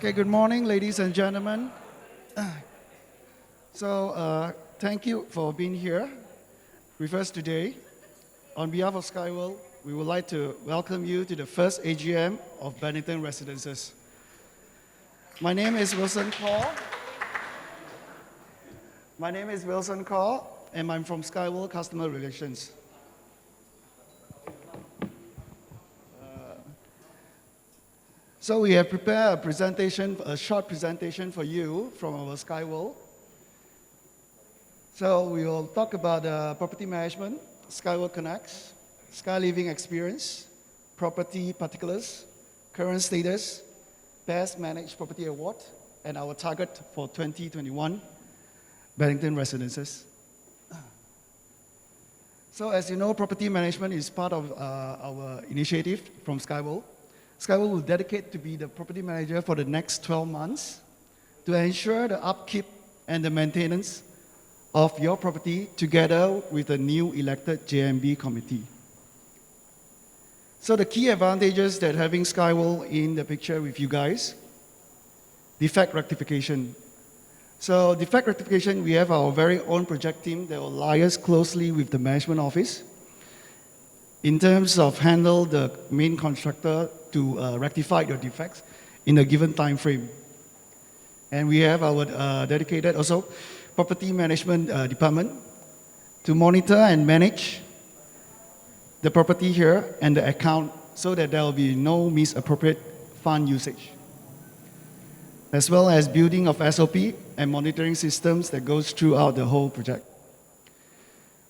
Okay, good morning, ladies and gentlemen. Thank you for being here with us today. On behalf of Skyworld, we would like to welcome you to the first AGM of Bennington Residences. My name is Wilson Kaur. And I'm from Skyworld Customer Relations. So we have prepared a short presentation for you from our Skyworld. So we will talk about property management, Skyworld Connects, Sky Living Experience, property particulars, current status, Best Managed Property Award, and our target for 2021 Bennington Residences. So as you know, property management is part of our initiative from Skyworld. Skyworld will dedicate to be the property manager for the next 12 months to ensure the upkeep and the maintenance of your property together with the new elected JMB committee. So the key advantages that having Skyworld in the picture with you guys, defect rectification. So defect rectification, we have our very own project team that will liaise closely with the management office in terms of handle the main contractor to rectify your defects in a given time frame. And we have our dedicated also property management department to monitor and manage the property here and the account so that there will be no misappropriate fund usage, as well as building of SOP and monitoring systems that goes throughout the whole project.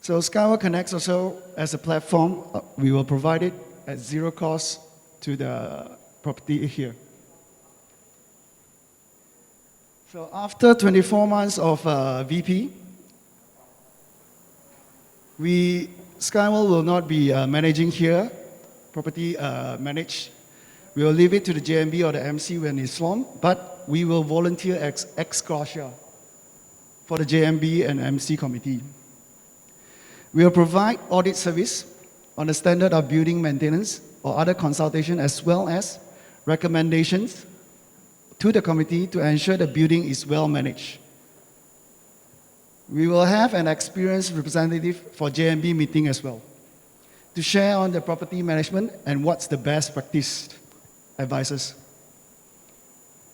So Skyworld Connects also, as a platform, we will provide it at zero cost to the property here. So after 24 months of VP, Skyworld will not be managing here, property managed. We will leave it to the JMB or the MC when it's formed, but we will volunteer ex gratia for the JMB and MC committee. We will provide audit service on the standard of building maintenance or other consultation, as well as recommendations to the committee to ensure the building is well managed. We will have an experienced representative for JMB meeting as well to share on the property management and what's the best practice advices.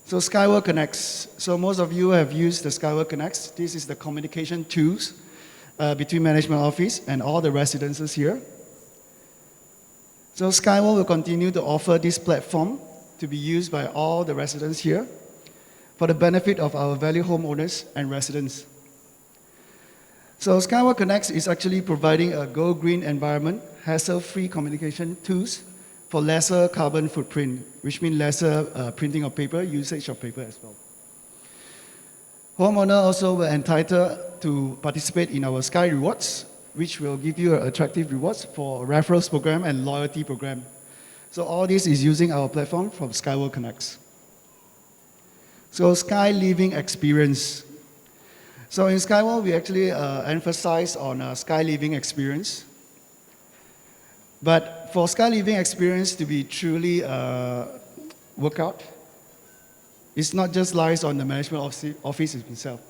So Skyworld Connects. So most of you have used the Skyworld Connects. This is the communication tools between management office and all the residences here. So Skyworld will continue to offer this platform to be used by all the residents here for the benefit of our value homeowners and residents. So Skyworld Connects is actually providing a go green environment, hassle-free communication tools for lesser carbon footprint, which means lesser printing of paper, usage of paper as well. Homeowner also will entitled to participate in our Sky Rewards, which will give you attractive rewards for referrals program and loyalty program. So all this is using our platform from Skyworld Connects. So Sky Living Experience. So in Skyworld, we actually emphasize on Sky Living Experience. But for Sky Living Experience to be truly work out, it's not just lies on the management office itself.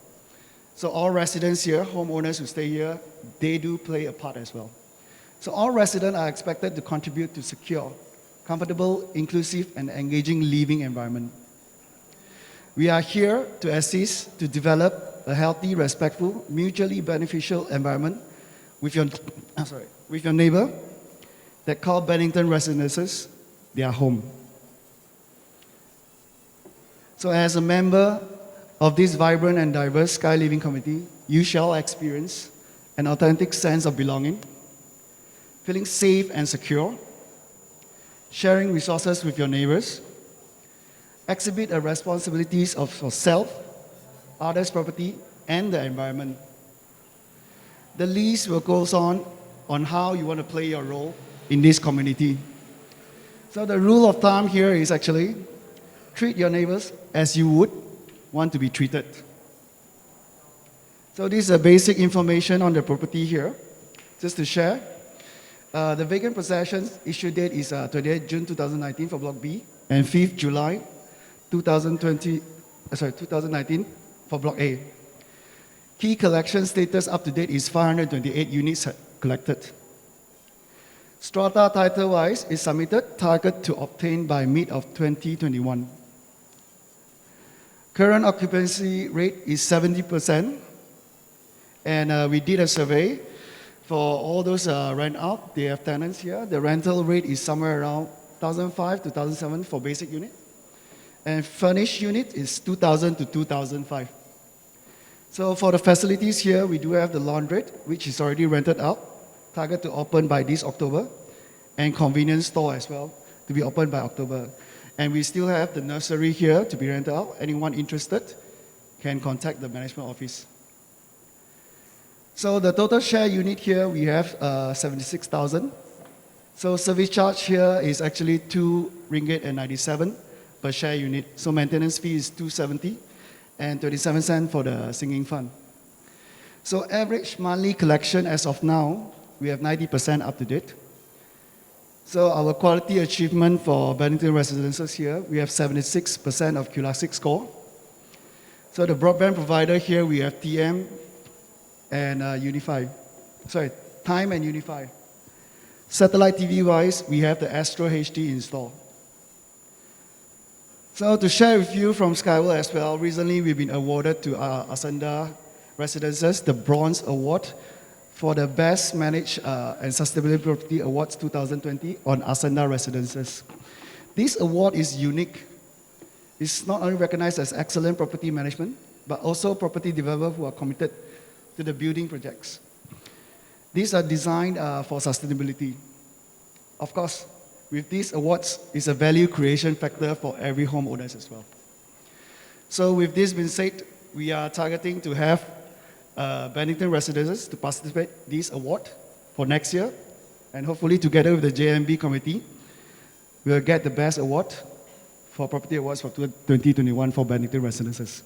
So all residents here, homeowners who stay here, they do play a part as well. So all residents are expected to contribute to secure, comfortable, inclusive, and engaging living environment. We are here to assist to develop a healthy, respectful, mutually beneficial environment with your neighbor that call Bennington Residences their home. So as a member of this vibrant and diverse Sky Living Committee, you shall experience an authentic sense of belonging, feeling safe and secure, sharing resources with your neighbors, exhibit a responsibilities for self, others' property, and the environment. The list will go on how you want to play your role in this community. So the rule of thumb here is actually treat your neighbors as you would want to be treated. So this is a basic information on the property here, just to share. The vacant possessions issue date is 28 June 2019 for Block B and 5th July 2019 for Block A. Key collection status up to date is 528 units collected. Strata title-wise is submitted, target to obtain by mid of 2021. Current occupancy rate is 70%, and we did a survey for all those rent out. They have tenants here. The rental rate is somewhere around 1,005 to 1,007 for basic unit, and furnished unit is 2,000 to 2,005. So for the facilities here, we do have the laundrette, which is already rented out, target to open by this October, and convenience store as well to be opened by October. And we still have the nursery here to be rented out. Anyone interested can contact the management office. So the total share unit here, we have 76,000. So service charge here is actually 2 ringgit and 97 per share unit. So maintenance fee is 270 and 27 cents for the singing fund. So average monthly collection as of now, we have 90% up to date. So our quality achievement for Bennington Residences here, we have 76% of QLASIC score. So the broadband provider here, we have TM and Unify. Sorry, Time and Unify. Satellite TV wise, we have the Astro HD installed. So to share with you from Skyworld as well, recently we've been awarded to Asanda Residences the Bronze Award for the Best Managed and Sustainability Property Awards 2020 on Asanda Residences. This award is unique. It's not only recognized as excellent property management, but also property developers who are committed to the building projects. These are designed for sustainability. Of course, with these awards, it's a value creation factor for every homeowners as well. So with this being said, we are targeting to have Bennington Residences to participate in this award for next year, and hopefully together with the JMB committee, we'll get the best award for property awards for 2021 for Bennington Residences.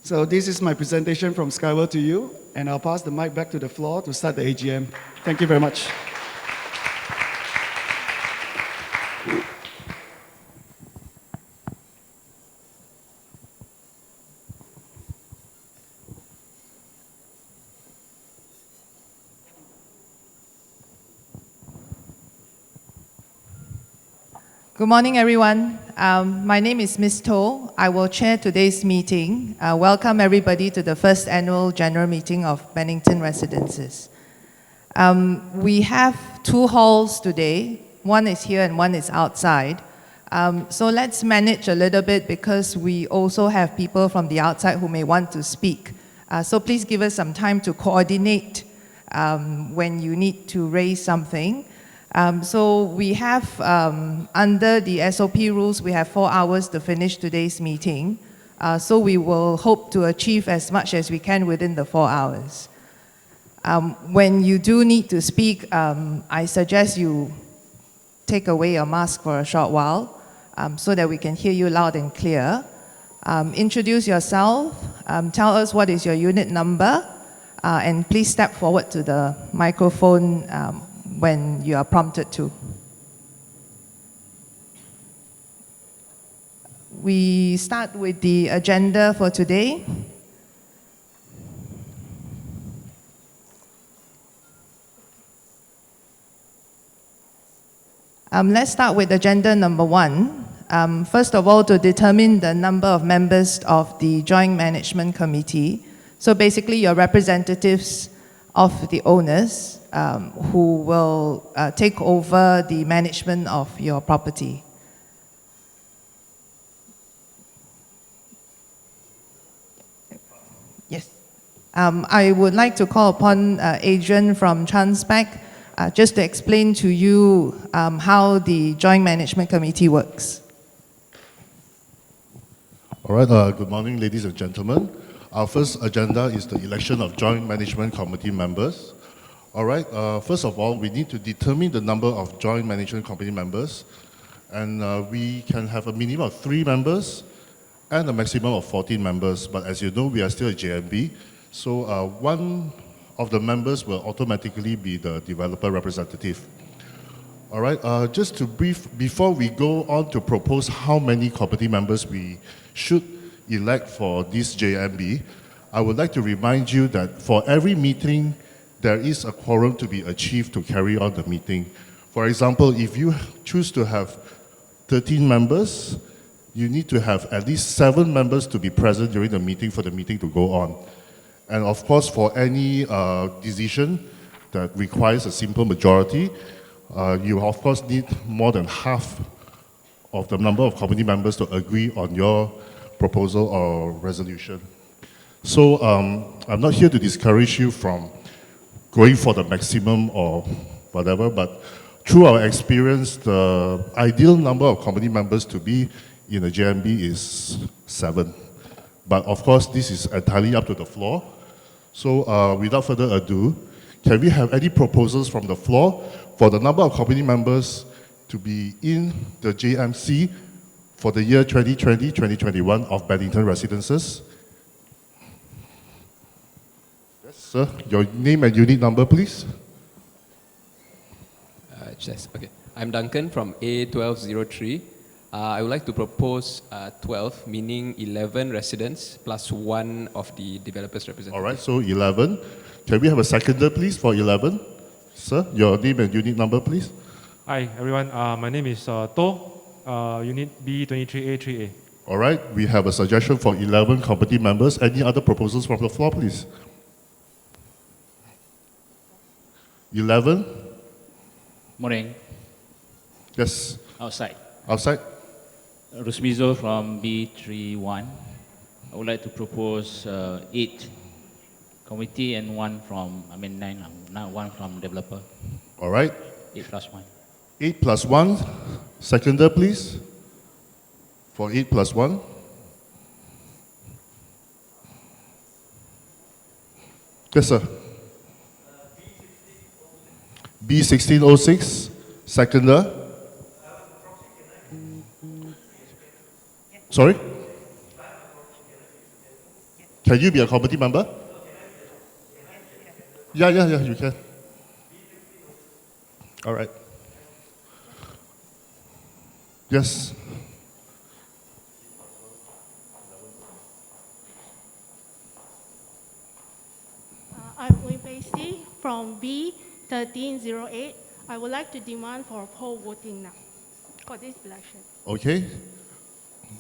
So this is my presentation from Skyworld to you, and I'll pass the mic back to the floor to start the AGM. Thank you very much. Good morning, everyone. My name is Ms. To. I will chair today's meeting. Welcome everybody to the first annual general meeting of Bennington Residences. We have 2 halls today. One is here and one is outside. So let's manage a little bit because we also have people from the outside who may want to speak. So please give us some time to coordinate when you need to raise something. So we have, under the SOP rules, we have 4 hours to finish today's meeting. So we will hope to achieve as much as we can within the 4 hours. When you do need to speak, I suggest you take away your mask for a short while so that we can hear you loud and clear. Introduce yourself, tell us what is your unit number, and please step forward to the microphone when you are prompted to. We start with the agenda for today. Let's start with agenda number 1. First of all, to determine the number of members of the Joint Management Committee. So basically, your representatives of the owners who will take over the management of your property. Yes. I would like to call upon Adrian from Transpac just to explain to you how the Joint Management Committee works. All right, good morning, ladies and gentlemen. Our first agenda is the election of Joint Management Committee members. All right, first of all, we need to determine the number of Joint Management Committee members. And we can have a minimum of 3 members and a maximum of 14 members. But as you know, we are still a JMB. So one 1 of the members will automatically be the developer representative. All right, just to brief, before we go on to propose how many committee members we should elect for this JMB, I would like to remind you that for every meeting, there is a quorum to be achieved to carry on the meeting. For example, if you choose to have 13 members, you need to have at least 7 members to be present during the meeting for the meeting to go on. And of course, for any decision that requires a simple majority, you of course need more than half of the number of committee members to agree on your proposal or resolution. So I'm not here to discourage you from going for the maximum or whatever, but through our experience, the ideal number of committee members to be in a JMB is 7. But of course, this is entirely up to the floor. So without further ado, can we have any proposals from the floor for the number of committee members to be in the JMC for the year 2020-2021 of Bennington Residences? Yes, sir. Your name and unit number, please. Yes, okay. I'm Duncan from A1203. I would like to propose 12, meaning 11 residents plus 1 of the developers representative. All right, so 11. Can we have a seconder, please, for 11? Sir, your name and unit number, please. Hi, everyone. My name is To, Unit B23A3A. All right, we have a suggestion for 11 committee members. Any other proposals from the floor, please? 11? Morning. Yes, Outside. outside. Rusmizo from B31. I would like to propose 8 committee and 1 from, 9, not 1 from developer. All right, 8 plus 1. 8 plus 1. Seconder, please. For 8 plus 1. Yes, sir. B1606. Seconder. Sorry? Can you be a committee member? Yeah, you can. All right. Yes. I'm Wei Si from B1308. I would like to demand for poll voting now for this election. Okay.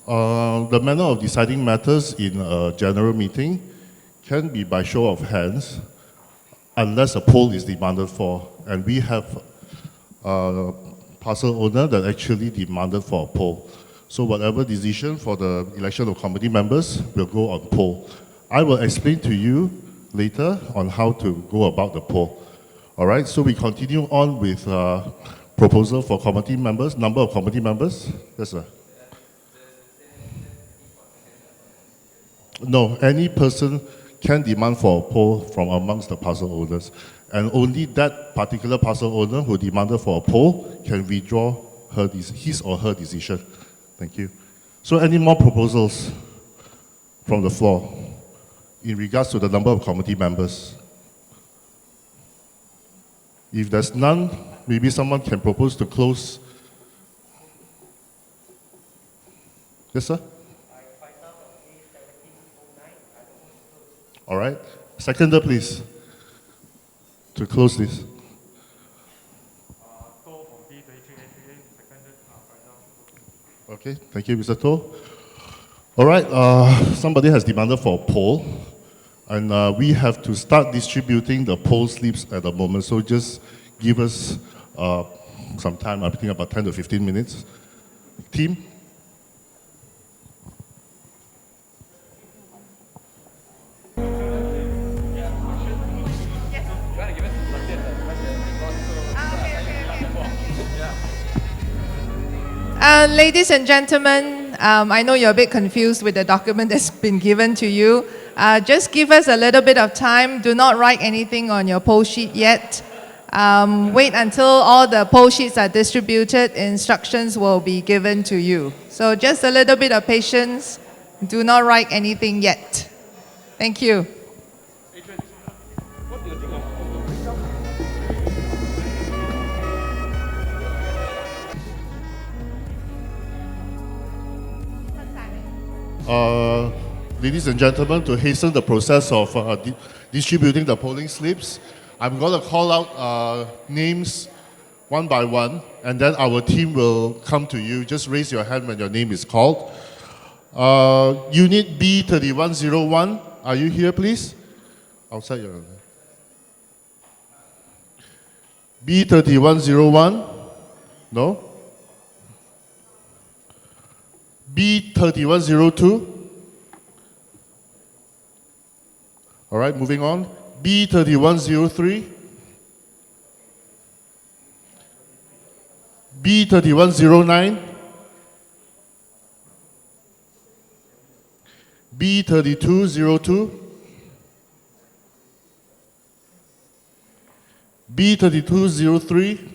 The manner of deciding matters in a general meeting can be by show of hands unless a poll is demanded for. And we have a parcel owner that actually demanded for a poll. So whatever decision for the election of committee members will go on poll. I will explain to you later on how to go about the poll. All right, so we continue on with proposal for committee members, number of committee members. Yes, sir. No, any person can demand for a poll from amongst the parcel owners. And only that particular parcel owner who demanded for a poll can withdraw his or her decision. Thank you. So any more proposals from the floor in regards to the number of committee members? If there's none, maybe someone can propose to close. Yes, sir? All right. Seconder, please, to close this. To from B23A3A, seconded by Okay, thank you, Mr. To. All right, somebody has demanded for a poll, and we have to start distributing the poll slips at the moment, so just give us some time, I think about 10 to 15 minutes. Team? Ladies and gentlemen, I know you're a bit confused with the document that's been given to you. Just give us a little bit of time. Do not write anything on your poll sheet yet. Wait until all the poll sheets are distributed. Instructions will be given to you. So just a little bit of patience. Do not write anything yet. Thank you. ladies and gentlemen, to hasten the process of distributing the polling slips, I'm going to call out names one by one, and then our team will come to you. Just raise your hand when your name is called. Unit B3101, are you here, please? Outside your... B3101? No? B3102? All right, moving on. B3103? B3109? B3202? B3203?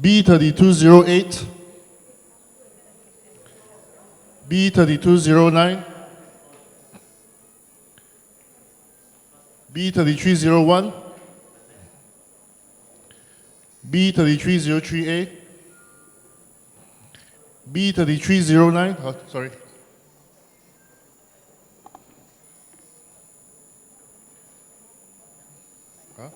B3208? B3209? B3301? B3303A? B3309? Oh, sorry. Huh?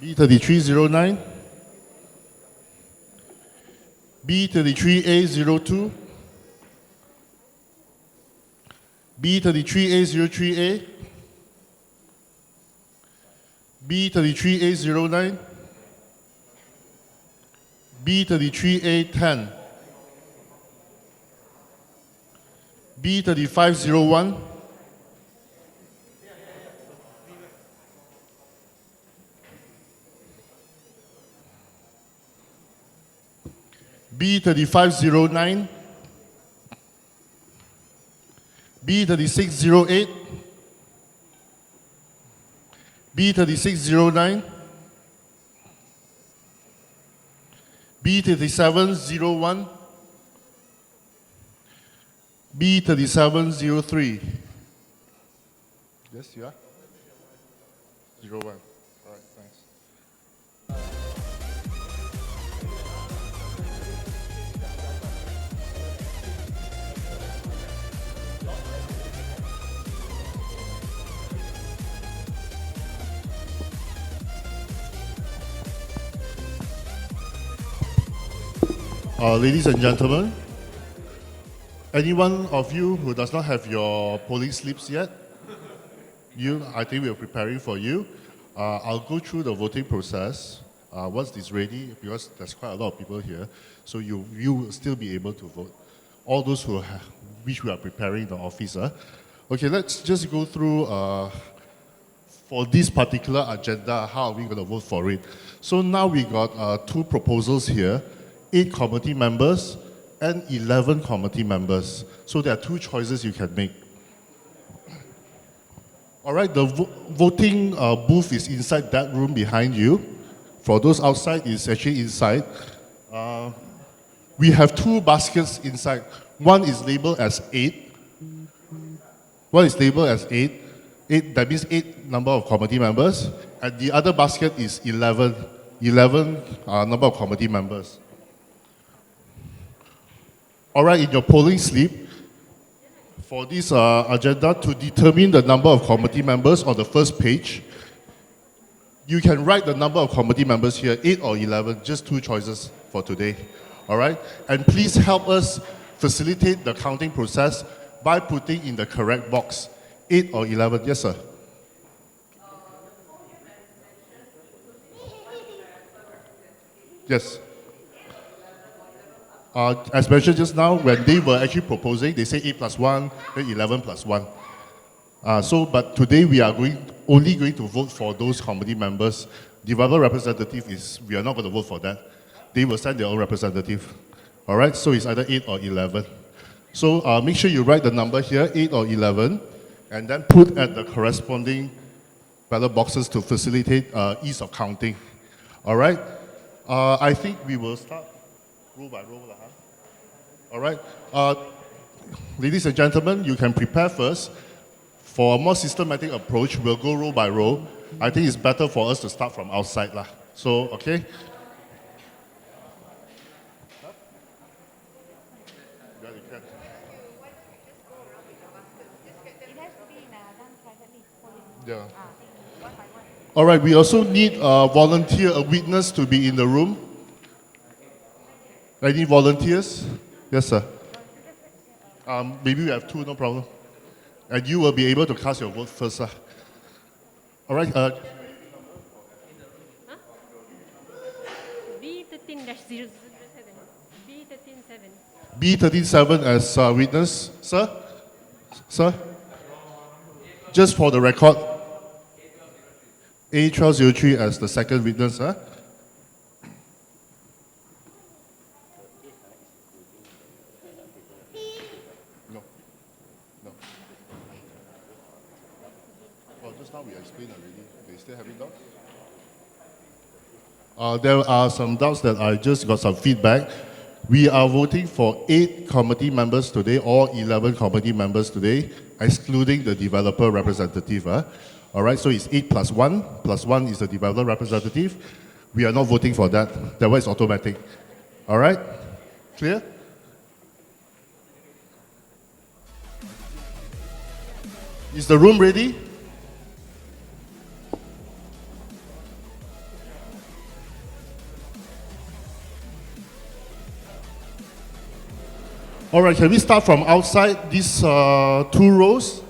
B3309? B33A02? B33A03A? B33A09? B33A10? B3501? B3509? B3608? B3609? B3701? B3703? Yes, you are? 01. All right, thanks. Ladies and gentlemen, anyone of you who does not have your polling slips yet, I think we are preparing for you. I'll go through the voting process once it's ready, because there's quite a lot of people here, so you will still be able to vote. All those which we are preparing in the office. Okay, let's just go through for this particular agenda, how are we going to vote for it. So now we got two proposals here. 8 committee members and 11 committee members. So there are two choices you can make. All right, the voting booth is inside that room behind you. For those outside, it's actually inside. We have 2 baskets inside. One is labeled as 8. One is labeled as 8. 8, that means 8 number of committee members. And the other basket is 11. 11 number of committee members. All right, in your polling slip, for this agenda, to determine the number of committee members on the first page, you can write the number of committee members here, 8 or 11, just 2 choices for today. All right? And please help us facilitate the counting process by putting in the correct box, 8 or 11. Yes, sir. Yes. As mentioned just now, when they were actually proposing, they say 8 plus 1, then 11 plus 1. But today we are only going to vote for those committee members. The other representative we are not going to vote for that. They will send their own representative. All right, so it's either 8 or 11. So make sure you write the number here, 8 or 11, and then put at the corresponding ballot boxes to facilitate ease of counting. All right, I think we will start row by row. All right. Ladies and gentlemen, you can prepare first. For a more systematic approach, we'll go row by row. I think it's better for us to start from outside lah. So, okay? Yeah, you can. Yeah. All right, we also need a volunteer, a witness to be in the room. Any volunteers? Yes, sir. Maybe we have two, no problem. And you will be able to cast your vote first, sir. All right. B13-007. B137. B137 as witness, sir. Sir. Just for the record, A1203 as the second witness, huh? No. No. Well, just now we explained already. They still having doubts? There are some doubts that I just got some feedback. We are voting for 8 committee members today, or 11 committee members today, excluding the developer representative. All right, so it's 8 plus 1. Plus 1 is the developer representative. We are not voting for that. That one is automatic. All right? Clear? Is the room ready? All right, can we start from outside these 2 rows?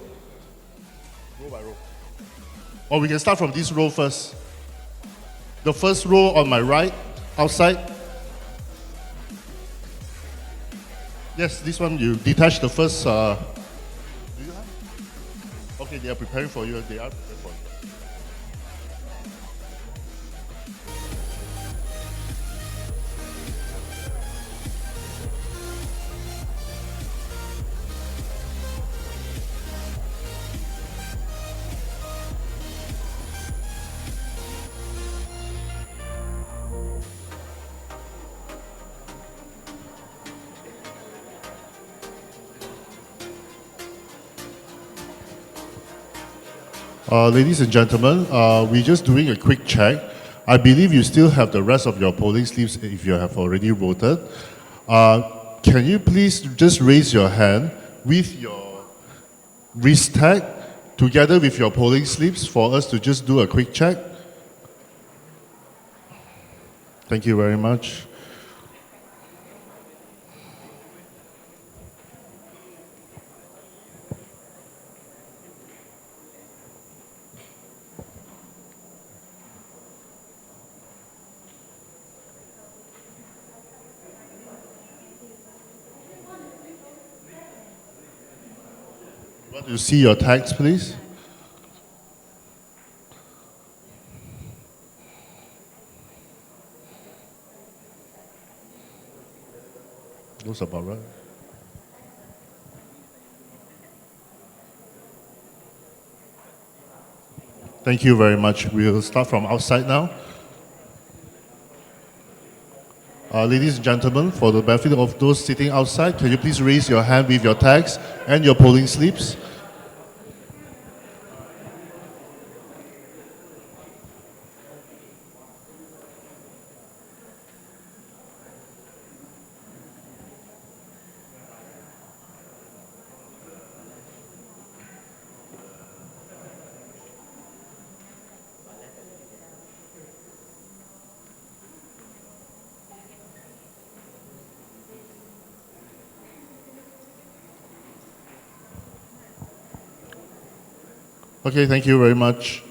Row by row. Or we can start from this row first. The first row on my right, outside. Yes, this one you detach the first. Do you have? Okay, they are preparing for you. They are preparing for you. Ladies and gentlemen, we're just doing a quick check. I believe you still have the rest of your polling slips if you have already voted. Can you please just raise your hand with your wrist tag together with your polling slips for us to just do a quick check? Thank you very much. Want to see your tags, please? Looks about right. Thank you very much. We'll start from outside now. Ladies and gentlemen, for the benefit of those sitting outside, can you please raise your hand with your tags and your polling slips? Okay, thank you very much.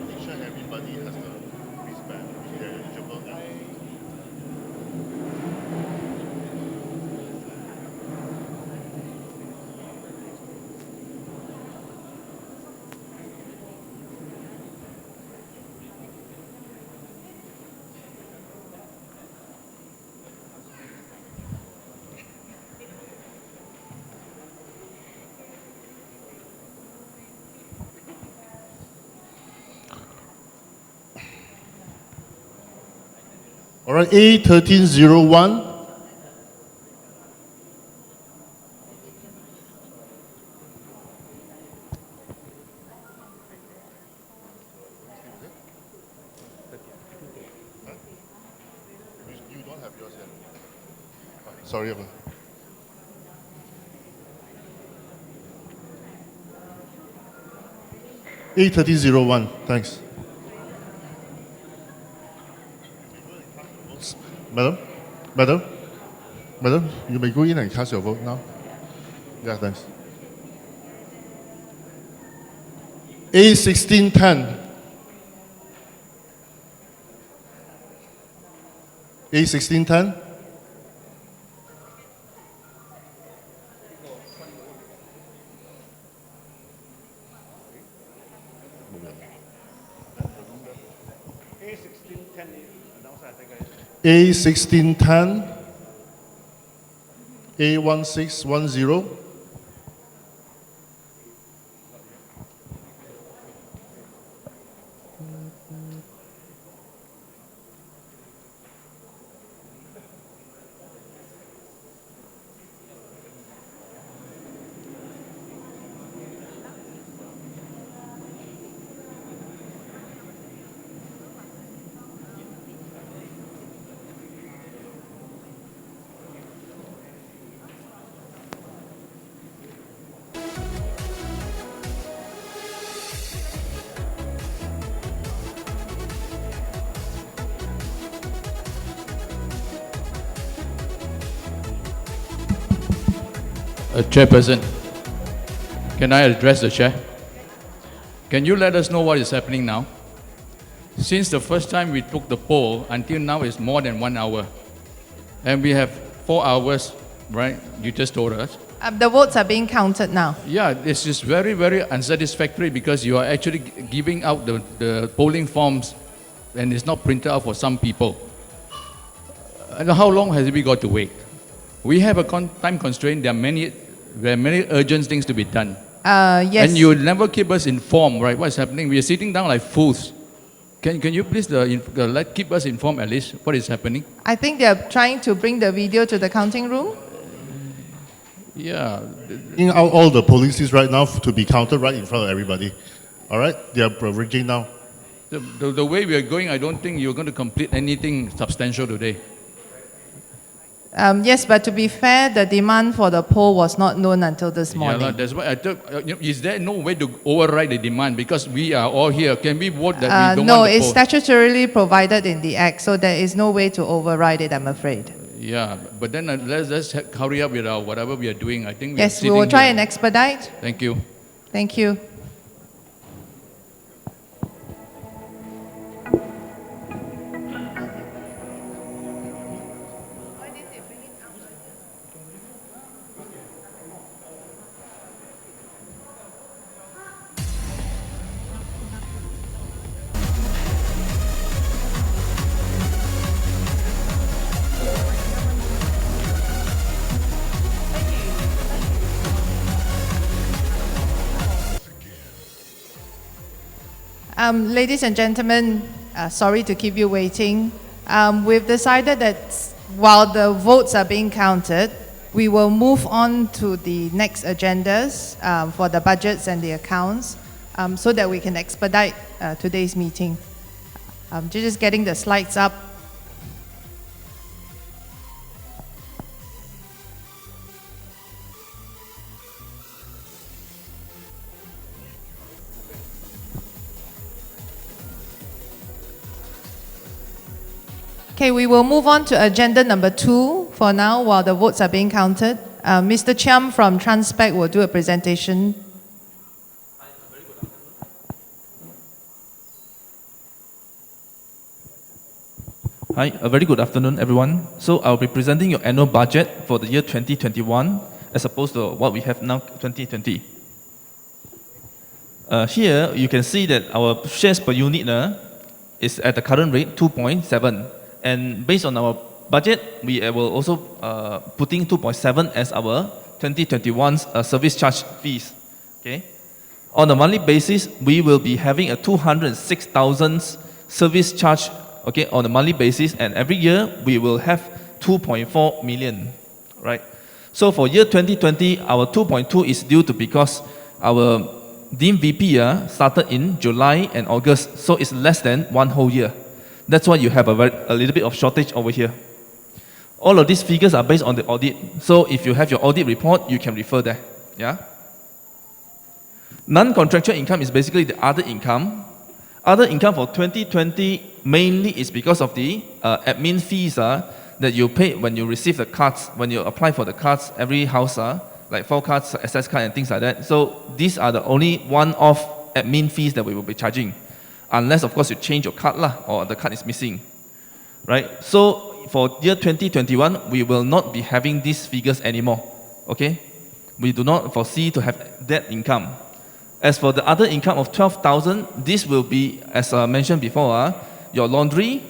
Make sure everybody has the All right, A1301. You don't have yours yet. Sorry, Evan. A1301, thanks. Madam, you may go in and cast your vote now. Yeah, thanks. A1610. A1610. A1610, A1610, Chairperson, can I address the chair? Can you let us know what is happening now? Since the first time we took the poll until now is more than 1 hour. And we have 4 hours, right? You just told us. The votes are being counted now. Yeah, this is very, very unsatisfactory because you are actually giving out the polling forms and it's not printed out for some people. And how long has we got to wait? We have a time constraint. There are many urgent things to be done. Yes. And you never keep us informed, right? What's happening? We are sitting down like fools. Can you please keep us informed at least what is happening? I think they are trying to bring the video to the counting room. Yeah. Bringing out all the polling seats right now to be counted right in front of everybody. All right, they are arranging now. The way we are going, I don't think you're going to complete anything substantial today. Yes, but to be fair, the demand for the poll was not known until this morning. Yeah, that's why I took. Is there no way to override the demand because we are all here? Can we vote that we don't no, want the it's poll? statutorily provided in the Act, so there is no way to override it, I'm afraid. Yeah, but then let's hurry up with whatever we are doing. I think Yes, we will try and expedite. Thank you. Thank you. Ladies and gentlemen, sorry to keep you waiting. We've decided that while the votes are being counted, we will move on to the next agendas for the budgets and the accounts so that we can expedite today's meeting. Just getting the slides up. Okay, we will move on to agenda number 2 for now while the votes are being counted. Mr. Chiam from Transpec will do a presentation. Hi, a very good afternoon, everyone. So I'll be presenting your annual budget for the year 2021 as opposed to what we have now, 2020. Here, you can see that our shares per unit is at the current rate, 2.7. And based on our budget, we will also putting 2.7 as our 2021 service charge fees. Okay. On a monthly basis, we will be having a 206,000 service charge okay, on a monthly basis, and every year we will have 2.4 million, right? So for year 2020, our 2.2 is due to because our deemed VP started in July and August, so it's less than 1 whole year. That's why you have a little bit of shortage over here. All of these figures are based on the audit, so if you have your audit report, you can refer there, yeah? Non-contractual income is basically the other income. Other income for 2020 mainly is because of the admin fees that you pay when you receive the cards, when you apply for the cards, every house, like 4 cards, access card and things like that. So these are the only one-off admin fees that we will be charging. Unless, of course, you change your card or the card is missing, right? So for year 2021, we will not be having these figures anymore, okay? We do not foresee to have that income. As for the other income of 12,000, this will be, as mentioned before, your laundry,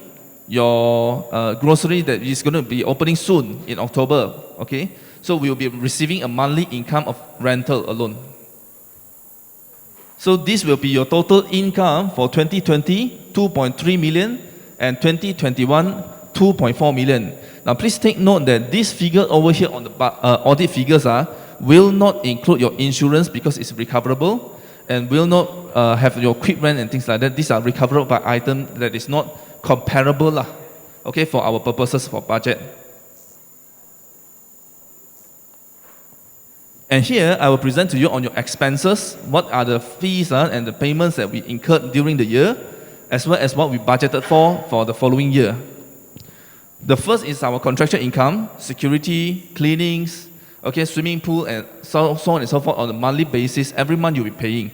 your grocery that is going to be opening soon in October, okay? So we will be receiving a monthly income of rental alone. So this will be your total income for 2020, 2.3 million, and 2021, 2.4 million. Now please take note that this figure over here on the audit figures will not include your insurance because it's recoverable, and will not have your quick rent and things like that. These are recoverable by item that is not comparable, okay, for our purposes for budget. And here, I will present to you on your expenses, what are the fees and the payments that we incurred during the year, as well as what we budgeted for the following year. The first is our contractual income, security, cleanings, okay, swimming pool, and so on and so forth on a monthly basis. Every month you'll be paying,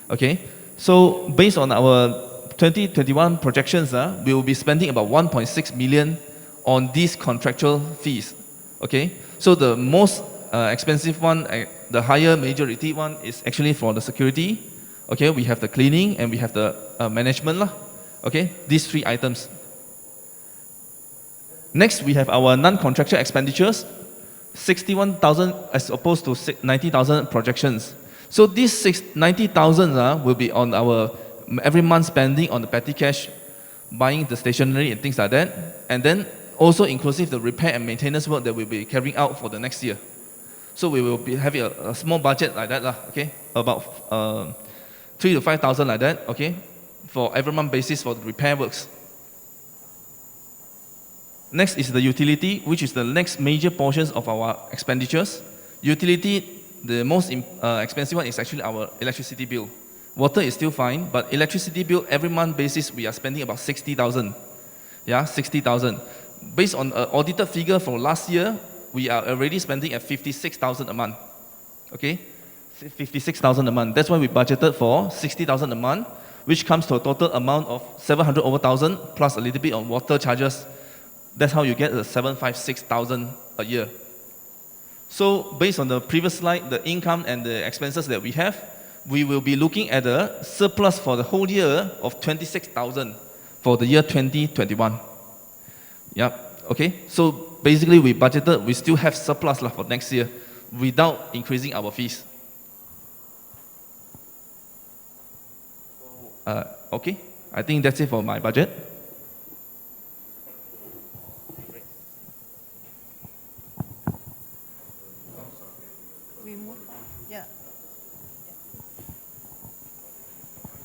okay? So based on our 2021 projections, we will be spending about 1.6 million on these contractual fees, okay? So the most expensive one, the higher majority one is actually for the security, okay? We have the cleaning and we have the management, okay? These 3 items. Next, we have our non-contractual expenditures, 61,000 as opposed to 90,000 projections. So these 90,000 will be on our every month spending on the petty cash, buying the stationery and things like that, and then also inclusive the repair and maintenance work that we'll be carrying out for the next year. So we will be having a small budget like that, okay, about 3,000 to 5,000 like that, okay, for every month basis for the repair works. Next is the utility, which is the next major portions of our expenditures. Utility, the most expensive one is actually our electricity bill. Water is still fine, but electricity bill every month basis we are spending about 60,000. Yeah, 60,000. Based on an audited figure for last year, we are already spending at 56,000 a month. Okay, 56,000 a month. That's why we budgeted for 60,000 a month, which comes to a total amount of 700 over 1,000 plus a little bit on water charges. That's how you get the 756,000 a year. So based on the previous slide, the income and the expenses that we have, we will be looking at a surplus for the whole year of 26,000 for the year 2021. Yeah, okay. So basically we budgeted, we still have surplus for next year without increasing our fees. Okay, I think that's it for my budget.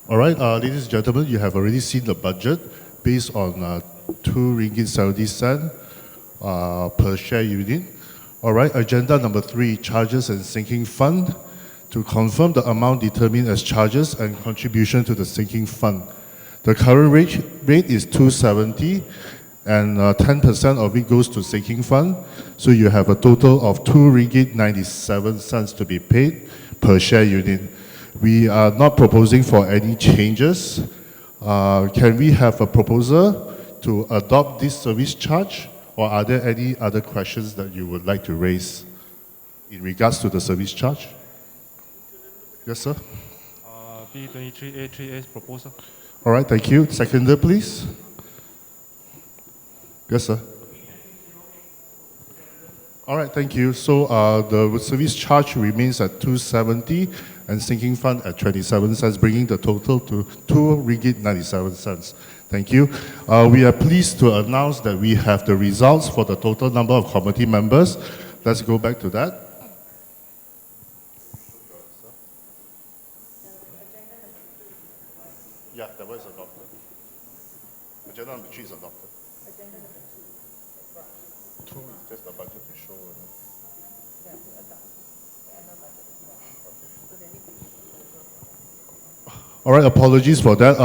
All right, ladies and gentlemen, you have already seen the budget based on 2 ringgit 70 cent per share unit. All right, agenda number 3, charges and sinking fund. To confirm the amount determined as charges and contribution to the sinking fund. The current rate is 270 and 10% of it goes to sinking fund. So you have a total of 2 ringgit 97 cents to be paid per share unit. We are not proposing for any changes. Can we have a proposal to adopt this service charge, or are there any other questions that you would like to raise in regards to the service charge? Yes, sir. B23A3A's proposal. All right, thank you. Seconder, please. Yes, sir. All right, thank you. So the service charge remains at 270 and sinking fund at 27 cents, bringing the total to 2 ringgit 97 cents. Thank you. We are pleased to announce that we have the results for the total number of committee members. Let's go back to that. Yeah, that was adopted. Agenda number 3 is adopted. Agenda number 2 is just the budget to show. All right, apologies for that.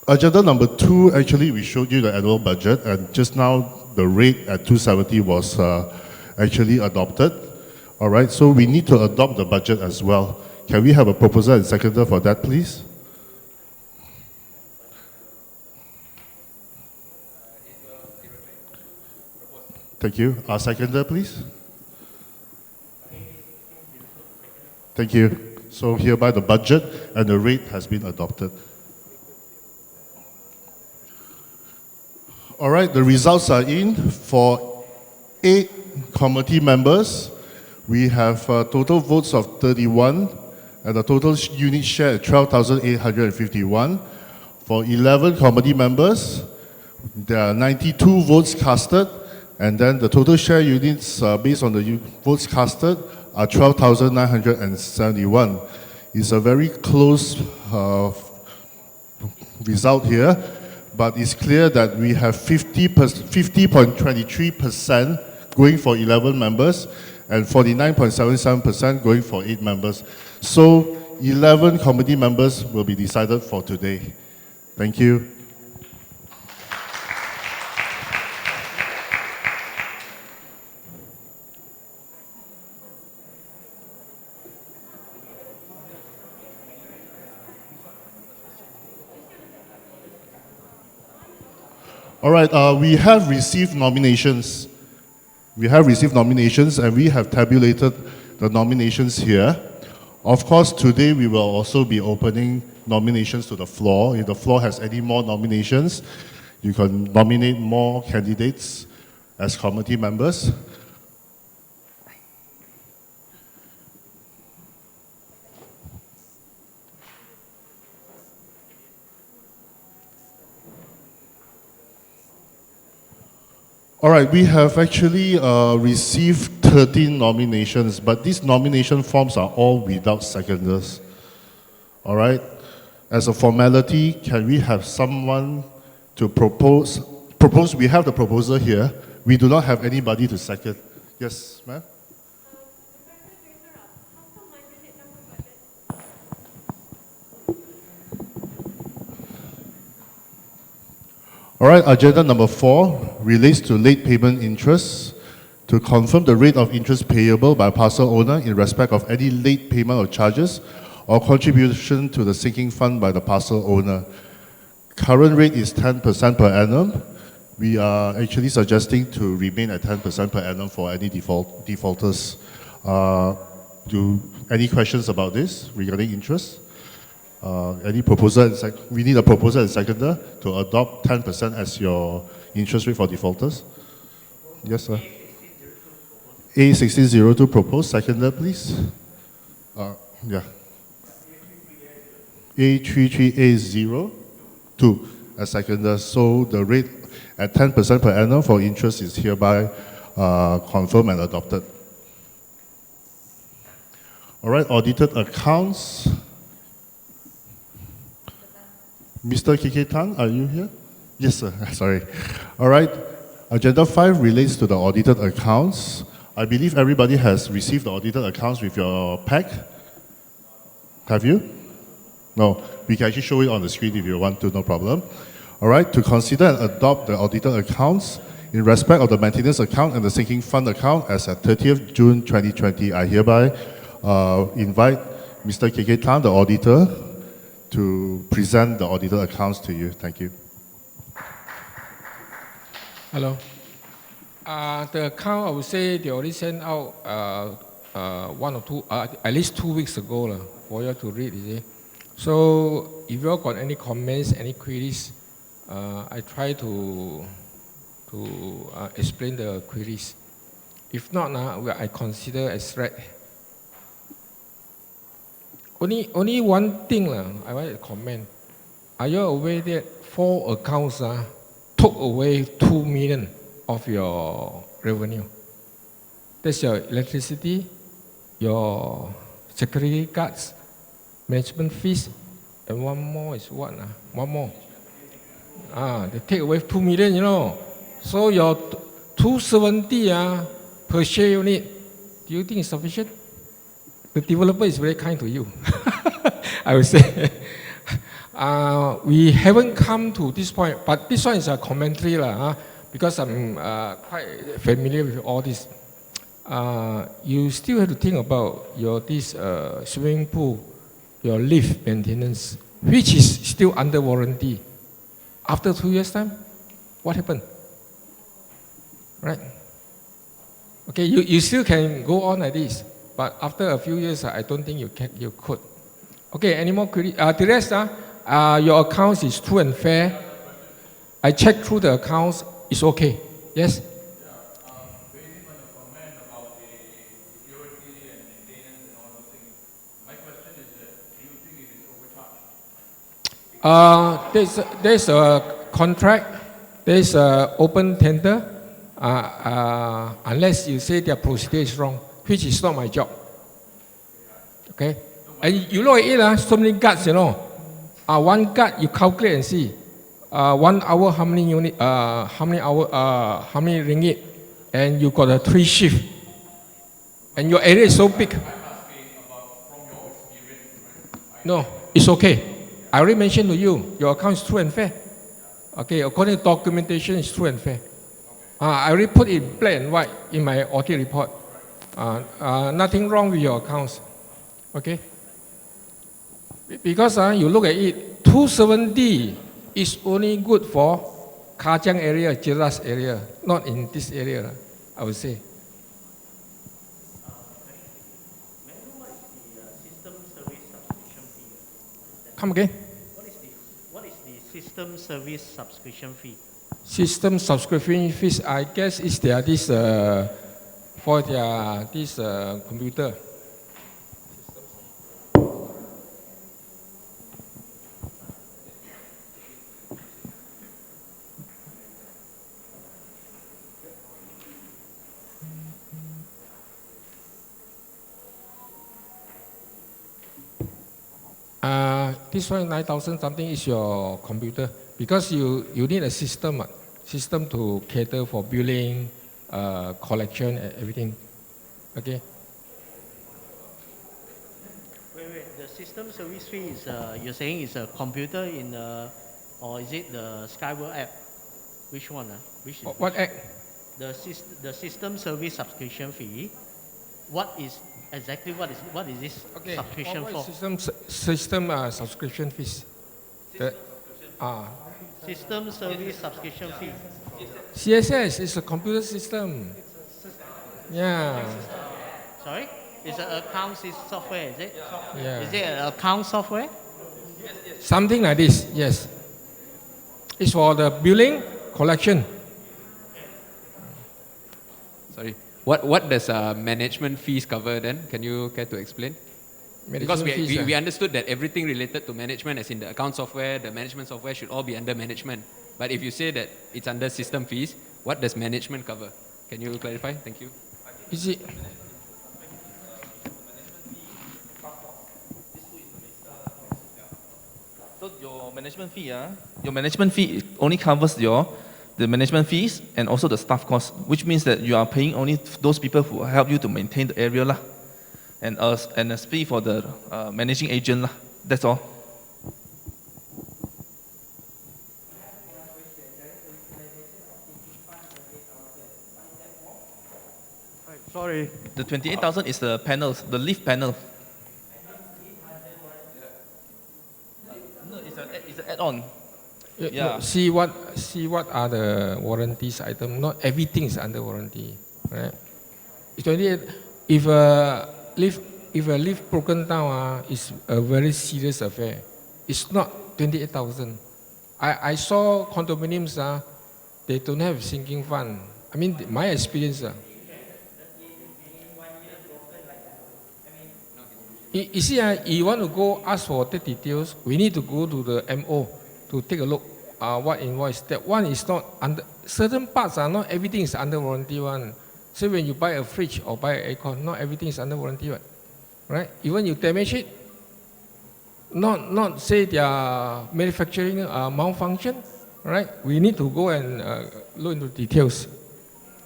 Agenda number 2, actually, we showed you the annual budget, and just now the rate at 270 was actually adopted. All right, so we need to adopt the budget as well. Can we have a proposer and seconder for that, please? Thank you. Our seconder, please. Thank you. So hereby the budget and the rate has been adopted. All right, the results are in. For 8 committee members, we have total votes of 31 and the total unit share at 12,851. For 11 committee members, there are 92 votes casted, and then the total share units based on the votes casted are 12,971. It's a very close result here, but it's clear that we have 50.23% going for 11 members and 49.77% going for 8 members. So 11 committee members will be decided for today. Thank you. All right, we have received nominations. We have received nominations and we have tabulated the nominations here. Of course, today we will also be opening nominations to the floor. If the floor has any more nominations, you can nominate more candidates as committee members. All right, we have actually received 13 nominations, but these nomination forms are all without seconders. All right, as a formality, can we have someone to propose? We have the proposer here. We do not have anybody to second. Yes, ma'am? All right, agenda number 4 relates to late payment interest. To confirm the rate of interest payable by parcel owner in respect of any late payment of charges or contribution to the sinking fund by the parcel owner. Current rate is 10% per annum. We are actually suggesting to remain at 10% per annum for any defaulters. Any questions about this regarding interest? Any proposal? We need a proposal and seconder to adopt 10% as your interest rate for defaulters. Yes, sir. A1602 propose, seconder, please. Yeah. A33A02 as seconder. So the rate at 10% per annum for interest is hereby confirmed and adopted. All right, audited accounts. Mr. KK Tan, are you here? Yes, sir. Sorry. All right. Agenda 5 relates to the audited accounts. I believe everybody has received the audited accounts with your pack. Have you? No. We can actually show it on the screen if you want to, no problem. All right. To consider and adopt the audited accounts in respect of the maintenance account and the sinking fund account as at 30th June 2020, I hereby invite Mr. KK Tan, the auditor, to present the audited accounts to you. Thank you. Hello. The account, I would say they already sent out one or two, at least 2 weeks ago for you to read, you see. So if you all got any comments, any queries, I try to explain the queries. If not, I consider as read. Only one thing I want to comment. are you aware that 4 accounts took away 2 million of your revenue? That's your electricity, your security guards, management fees, and one more is what? One more. They take away 2 million, you know. So your 270 per share unit, do you think it's sufficient? The developer is very kind to you. I would say. We haven't come to this point, but this one is a commentary because I'm quite familiar with all this. You still have to think about this swimming pool, your lift maintenance, which is still under warranty. After 2 years' time, what happened? Right? Okay, you still can go on like this, but after a few years, I don't think you could. Okay, any more queries? The rest, your accounts is true and fair. I checked through the accounts, it's okay. Yes? There's a contract, there's an open tender, unless you say their procedure is wrong, which is not my job. Okay? And you look at it, so many guards, you know. One guard, you calculate and see. 1 hour, how many unit, how many ringgit, and you got a 3 shift. And your area is so big. No, it's okay. I already mentioned to you, your account is true and fair. Okay, according to documentation, it's true and fair. I already put it black and white in my audit report. Nothing wrong with your accounts. Okay? Because you look at it, 270 is only good for Kajang area, Jeras area, not in this area, I would say. Come again? What is the system service subscription fee? System subscription fees, I guess, is this for their computer. This one 9,000 something is your computer because you need a system to cater for billing, collection, everything. Okay. Wait. The system service fee is you're saying is a computer or is it the Skyward app? Which one? Which is what app? The system service subscription fee. What is this subscription for? System subscription fees. System service subscription fee. CSS is a computer system. Yeah. Sorry? It's an account software, is it? Yeah. Is it an account software? Something like this, yes. It's for the billing, collection. Sorry. What does management fees cover then? Can you care to explain? Because we understood that everything related to management, as in the account software, the management software, should all be under management. But if you say that it's under system fees, what does management cover? Can you clarify? Thank you. Is it? So your management fee only covers the management fees and also the staff costs, which means that you are paying only those people who help you to maintain the area lah, and a fee for the managing agent lah. That's all. Sorry. The 28,000 is the panels, the lift panel. No, it's an add-on. Yeah. See what are the warranties item. Not everything is under warranty, right? It's 28. If a lift broken down, it's a very serious affair. It's not 28,000. I saw condominiums they don't have sinking fund. I mean, my experience. You see, you want to go ask for the details, we need to go to the MO. to take a look what invoice. That one is not under, certain parts are not everything is under warranty one. So when you buy a fridge or buy an aircon, not everything is under warranty one, right? Even you damage it, not say their manufacturing malfunction, right? We need to go and look into details.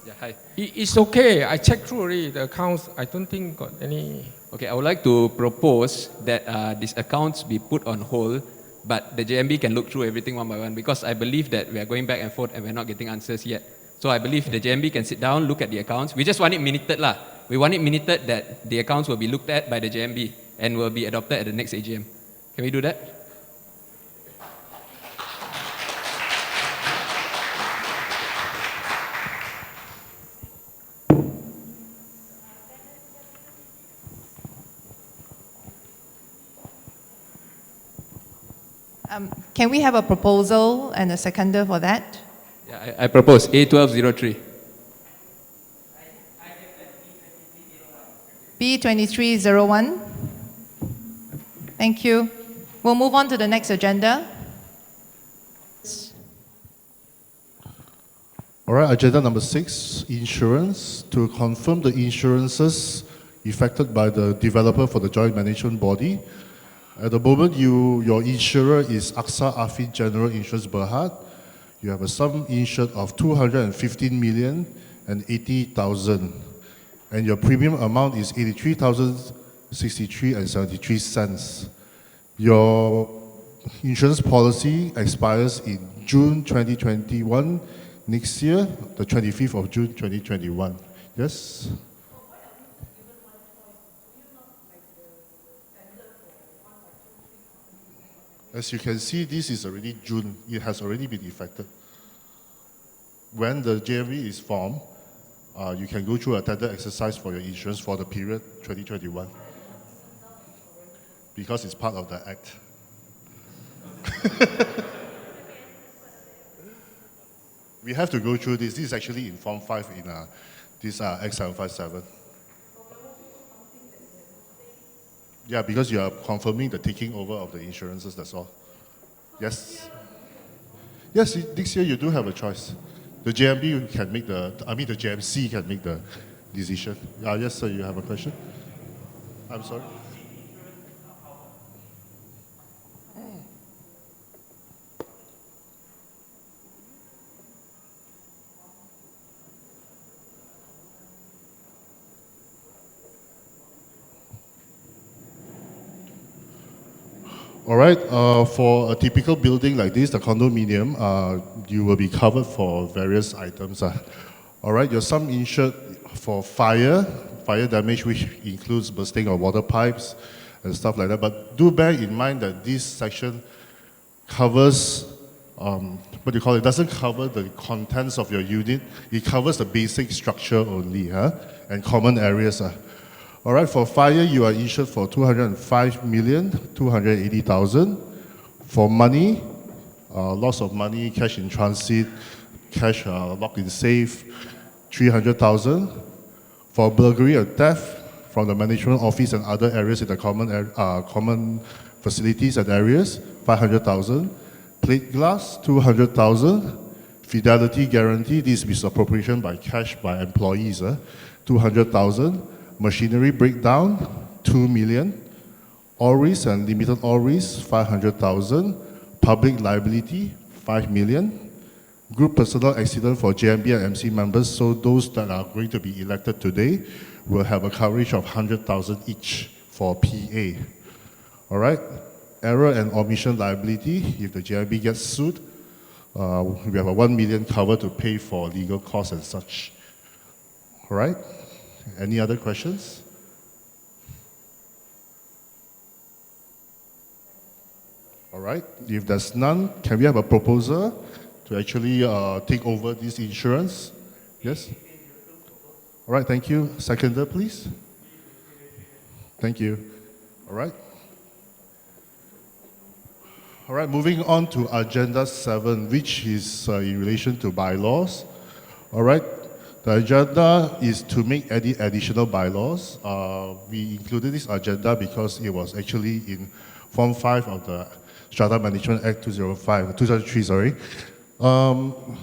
Yeah, hi. It's okay. I checked through already the accounts. I don't think got any. Okay, I would like to propose that these accounts be put on hold, but the JMB can look through everything one by one, because I believe that we are going back and forth and we're not getting answers yet. So I believe the JMB can sit down, look at the accounts. We just want it minuted lah. We want it minuted that the accounts will be looked at by the JMB and will be adopted at the next AGM. Can we do that? Can we have a proposal and a seconder for that? Yeah, I propose A1203. B2301. Thank you. We'll move on to the next agenda. All right, agenda number 6, insurance. To confirm the insurances effected by the developer for the joint management body. At the moment, your insurer is AXA Affin General Insurance Berhad. You have a sum insured of 215,080,000, and your premium amount is 83,063 and 73 cents. Your insurance policy expires in June 2021, next year, the 25th of June 2021. Yes? As you can see, this is already June. It has already been effected. When the JMV is formed, you can go through a tender exercise for your insurance for the period 2021. Because it's part of the Act. We have to go through this. This is actually in Form 5 in this Act 757. Yeah, because you are confirming the taking over of the insurances, that's all. Yes? Yes, next year you do have a choice. The JMB can make the JMC can make the decision. Yes, sir, you have a question? I'm sorry? All right, for a typical building like this, the condominium, you will be covered for various items. All right, your sum insured for fire damage, which includes bursting of water pipes and stuff like that. But do bear in mind that this section covers, it doesn't cover the contents of your unit. It covers the basic structure only, and common areas. All right, for fire, you are insured for 205,280,000. For money, loss of money, cash in transit, cash locked in safe, 300,000. For burglary or theft from the management office and other areas in the common facilities and areas, 500,000. Plate glass, 200,000. Fidelity guarantee, this is appropriation by cash by employees, 200,000. Machinery breakdown, 2 million. ORIS and limited ORIS, 500,000. Public liability, 5 million. Group personal accident for JMB and MC members, so those that are going to be elected today will have a coverage of 100,000 each for PA. All right? Error and omission liability, if the JMB gets sued, we have a 1 million cover to pay for legal costs and such. All right? Any other questions? All right, if there's none, can we have a proposal to actually take over this insurance? Yes? All right, thank you. Seconder, please. Thank you. All right. All right, moving on to Agenda 7, which is in relation to bylaws. All right. The agenda is to make any additional bylaws. We included this agenda because it was actually in Form 5 of the Strata Management Act 2003, sorry.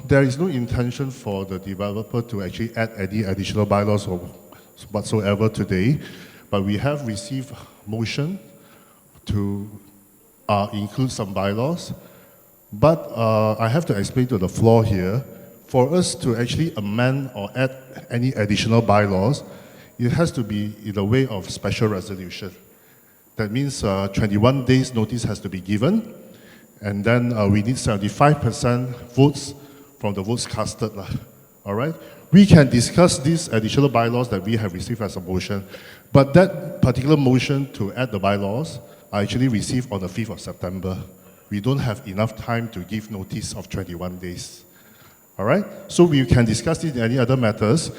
There is no intention for the developer to actually add any additional bylaws or whatsoever today, but we have received motion to include some bylaws. But I have to explain to the floor here, for us to actually amend or add any additional bylaws, it has to be in the way of special resolution. That means 21 days notice has to be given, and then we need 75% votes from the votes casted. All right? We can discuss these additional bylaws that we have received as a motion, but that particular motion to add the bylaws are actually received on the 5th of September. We don't have enough time to give notice of 21 days. All right? So we can discuss it in any other matters.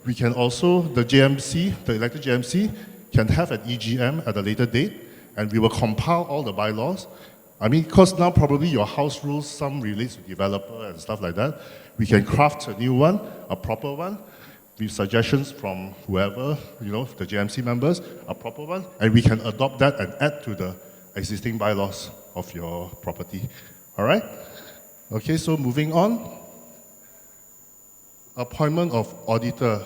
We can also, the JMC, the elected JMC, can have an EGM at a later date, and we will compile all the bylaws. I mean, because now probably your house rules, some relates to developer and stuff like that. We can craft a new one, a proper one, with suggestions from whoever, you know, the JMC members, a proper one, and we can adopt that and add to the existing bylaws of your property. All right? Okay, so moving on. Appointment of auditor.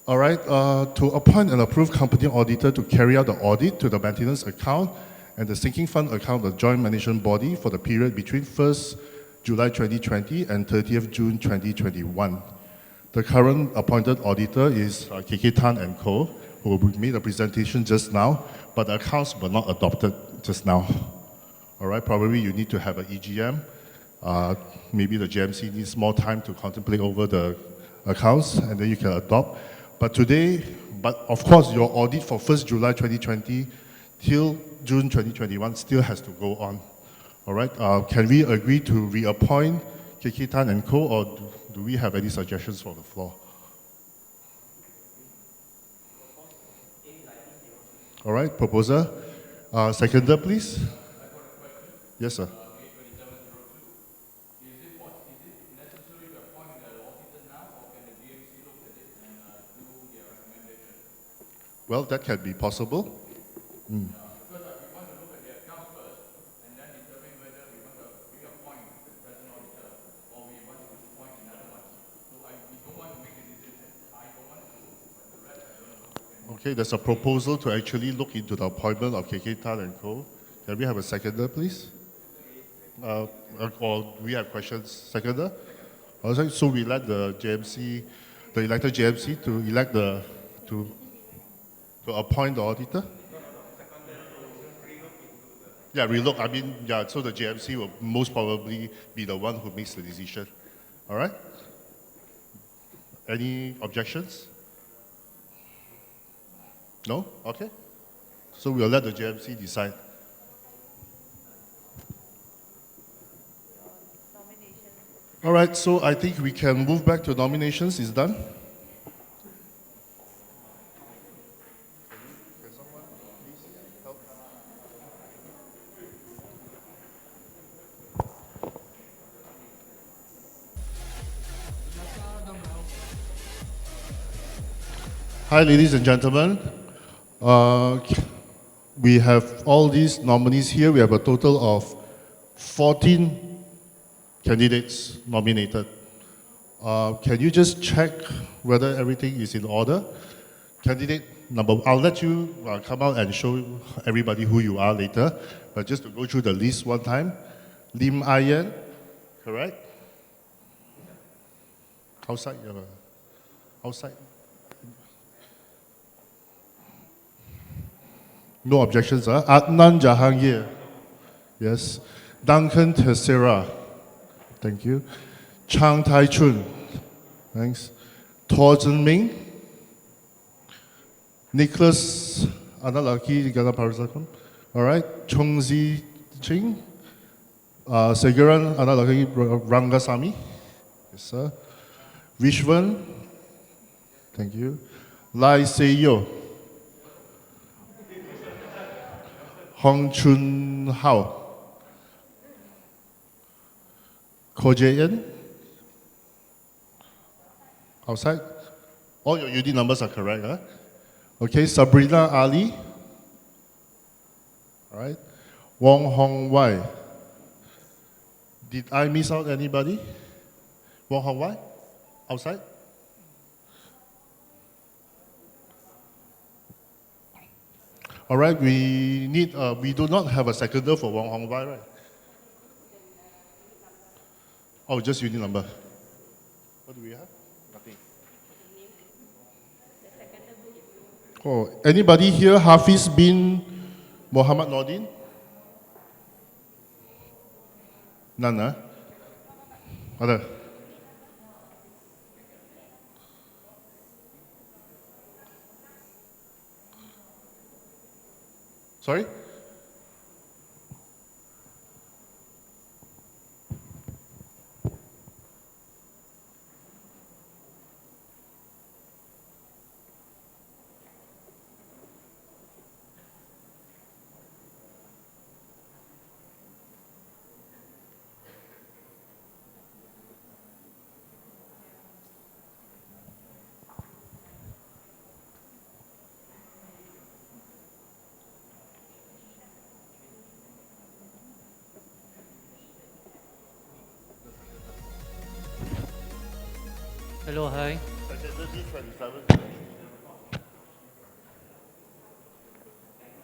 All right, to appoint and approve company auditor to carry out the audit to the maintenance account and the sinking fund account of the joint management body for the period between 1st July 2020 and 30th June 2021. The current appointed auditor is KK Tan and Co., who made a presentation just now, but the accounts were not adopted just now. All right, probably you need to have an EGM. Maybe the JMC needs more time to contemplate over the accounts, and then you can adopt. But today, but of course, your audit for 1st July 2020 till June 2021 still has to go on. All right, can we agree to reappoint KK Tan and Co., or do we have any suggestions for the floor? All right, proposer. Seconder, please. Yes, sir. Well, that can be possible. Mm. Okay, there's a proposal to actually look into the appointment of KK Tan and Co. Can we have a seconder, please? Or we have questions? Seconder? Also, so we let the JMC, the elected JMC, to elect the to appoint the auditor? Yeah, relook. I mean, yeah, so the JMC will most probably be the one who makes the decision. All right? Any objections? No? Okay. So we'll let the JMC decide. All right, so I think we can move back to nominations. Is done? Hi, ladies and gentlemen. We have all these nominees here. We have a total of 14 candidates nominated. Can you just check whether everything is in order? Candidate number, I'll let you come out and show everybody who you are later, but just to go through the list one time. Lim Ayen, correct? Outside, outside. No objections, huh? Adnan Jahangir. Yes. Duncan Tessera. Thank you. Chang Tai Chun. Thanks. Torzen Ming. Nicholas Analaki Ganaparasakam. All right. Chong Zi Ching. Seguran Analaki Rangasamy. Yes, sir. Vishwan. Thank you. Lai Seyo. Hong Chun Hao. Ko Jae-in. Outside. All your UD numbers are correct, huh? Okay, Sabrina Ali. All right. Wong Hong Wai. Did I miss out anybody? Wong Hong Wai? Outside? All right, we do not have a seconder for Wong Hong Wai, right? Oh, just unit number. What do we have? Nothing. Oh, anybody here, Hafiz bin Muhammad Nordin? None, huh? Other? Sorry? Hello, hi.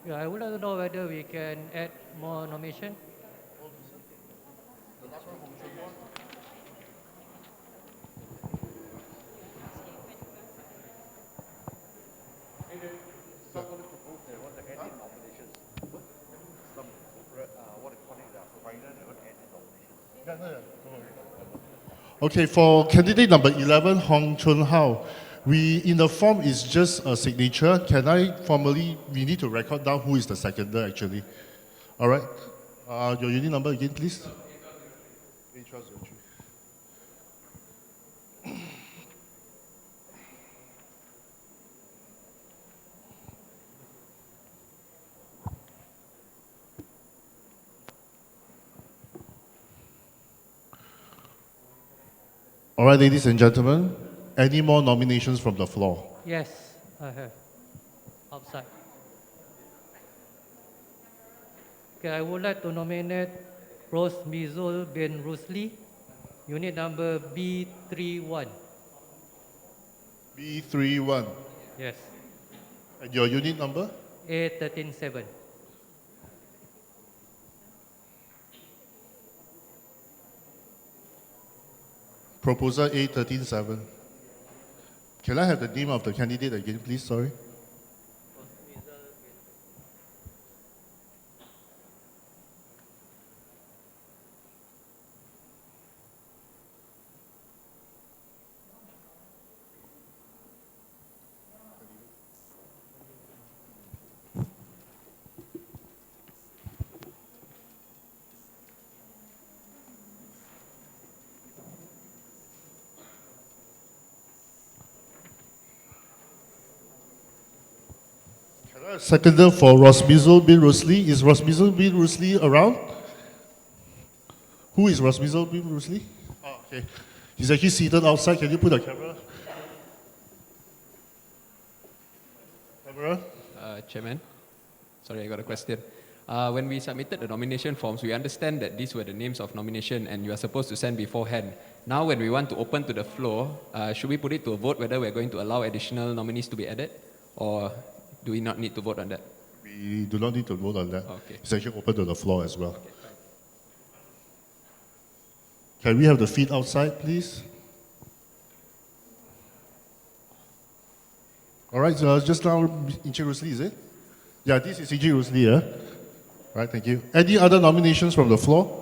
Yeah, I would like to know whether we can add more nomination. Okay, for candidate number 11, Hong Chun Hao, in the form is just a signature. Can I formally, we need to record down who is the seconder actually. All right. Your unit number again, please. All right, ladies and gentlemen, any more nominations from the floor? Yes, I have. Outside. Okay, I would like to nominate Rose Mizul bin Rusli, unit number B31. B31. Yes. And your unit number? A137. Proposal A137. Can I have the name of the candidate again, please? Sorry. Seconder for Rosmizul bin Rusli. Is Rosmizul bin Rusli around? Who is Rosmizul bin Rusli? Oh, okay. He's actually seated outside. Can you put a camera? Camera? Chairman, sorry, I got a question. When we submitted the nomination forms, we understand that these were the names of nomination and you are supposed to send beforehand. Now, when we want to open to the floor, should we put it to a vote whether we're going to allow additional nominees to be added? Or do we not need to vote on that? We do not need to vote on that. Okay. It's actually open to the floor as well. Can we have the feet outside, please? All right, so just now, Inche Rusli, is it? Yeah, this is Inche Rusli, yeah? Right, thank you. Any other nominations from the floor?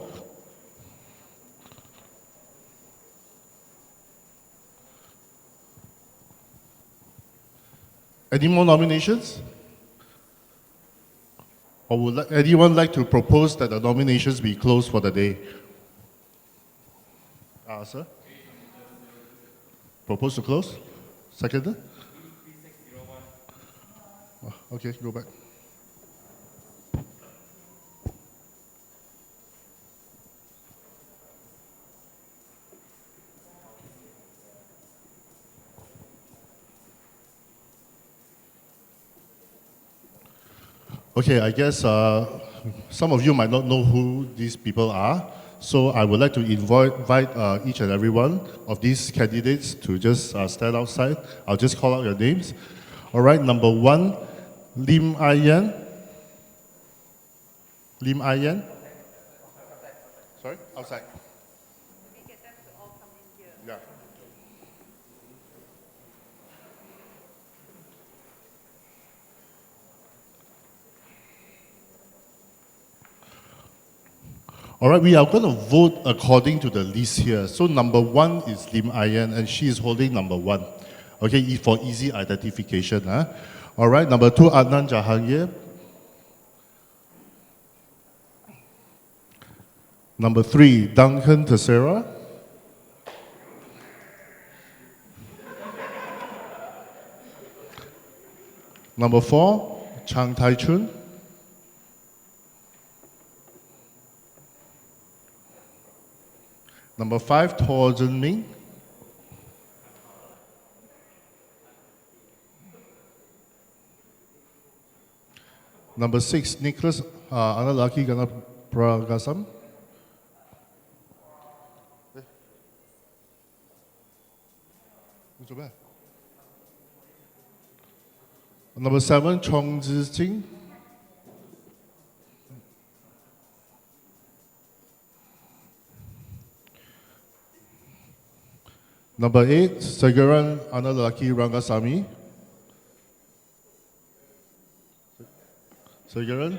Any more nominations? Or would anyone like to propose that the nominations be closed for the day? Sir? Propose to close? Seconder? Okay, go back. Okay, I guess some of you might not know who these people are, so I would like to invite each and every one of these candidates to just stand outside. I'll just call out your names. All right, number 1, Lim Ai Yan. Lim Ai Yan? Sorry, outside. Yeah. All right, we are going to vote according to the list here. So number 1 is Lim Ai Yan, and she is holding number 1. Okay, for easy identification. Huh? All right, number 2, Adnan Jahangir. Number 3, Duncan Tessera. Number 4, Chang Tai Chun. Number 5, Tor Zhen Ming. Number 6, Nicholas Analaki Ganapragasam. Number 7, Chong Zhi-Ching. Number 8, Sagaran Analaki Rangasamy. Sagaran.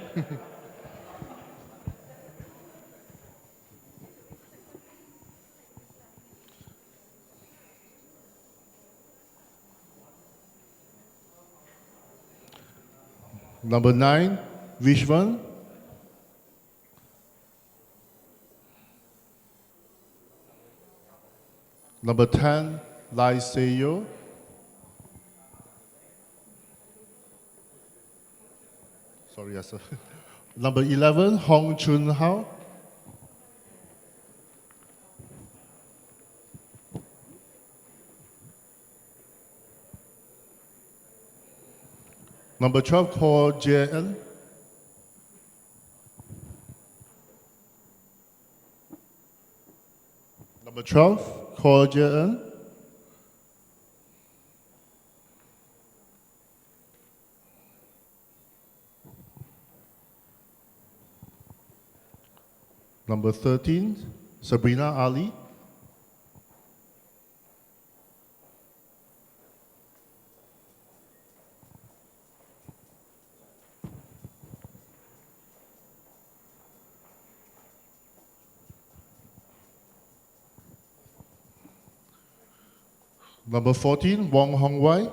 Number 9, Vishwan. Number 10, Lai Seyo. Sorry, yes, sir. Number 11, Hong Chun Hao. Number 12, Ko Jie-en. Number 12, Ko Jie-en. Number 13, Sabrina Ali. Number 14, Wong Hong Wai.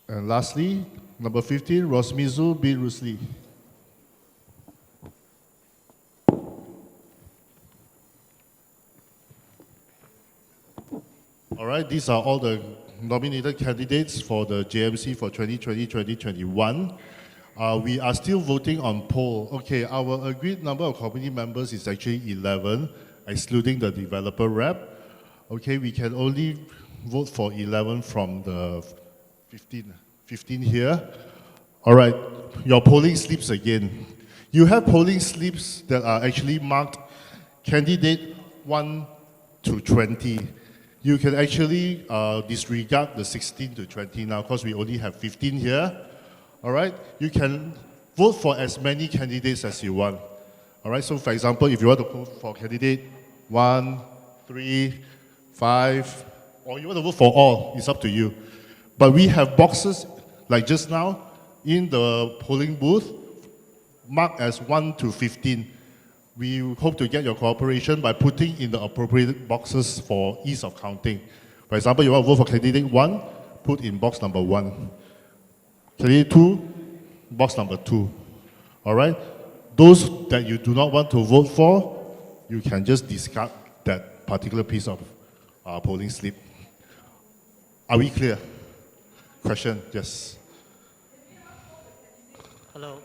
And lastly, number 15, Rosmizu bin Rusli. All right, these are all the nominated candidates for the JMC for 2020-2021. We are still voting on poll. Okay, our agreed number of committee members is actually 11, excluding the developer rep. Okay, we can only vote for 11 from the 15 here. All right, your polling slips again. You have polling slips that are actually marked candidate 1 to 20. You can actually disregard the 16 to 20 now because we only have 15 here. All right, you can vote for as many candidates as you want. All right, so for example, if you want to vote for candidate 1, 3, 5, or you want to vote for all, it's up to you. But we have boxes, like just now, in the polling booth, marked as 1 to 15. We hope to get your cooperation by putting in the appropriate boxes for ease of counting. For example, you want to vote for candidate 1, put in box number 1. Candidate 2, box number 2. All right? Those that you do not want to vote for, you can just discard that particular piece of polling slip. Are we clear? Question? Yes. Hello.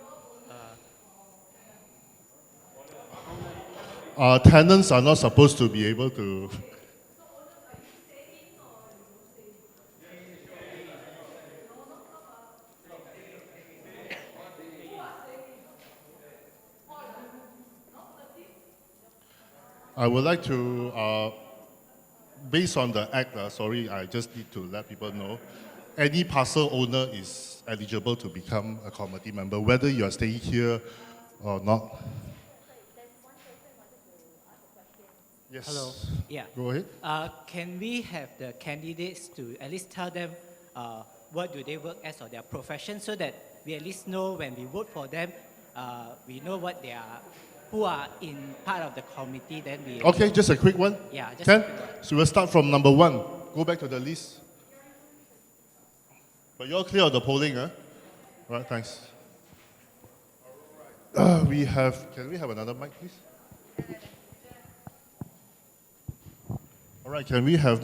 tenants are not supposed to be able to. I would like to, based on the act, sorry, I just need to let people know, any parcel owner is eligible to become a committee member, whether you are staying here or not. Yes. Hello. Yeah. Go ahead. Can we have the candidates to at least tell them what do they work as or their profession, so that we at least know when we vote for them, we know what they are, who are in part of the committee. Then we. Okay, just a quick one. Yeah. Just Ken? a quick one. So we'll start from number 1. Go back to the list. But you're clear of the polling, huh? Right, thanks. Can we have another mic, please? All right, can we have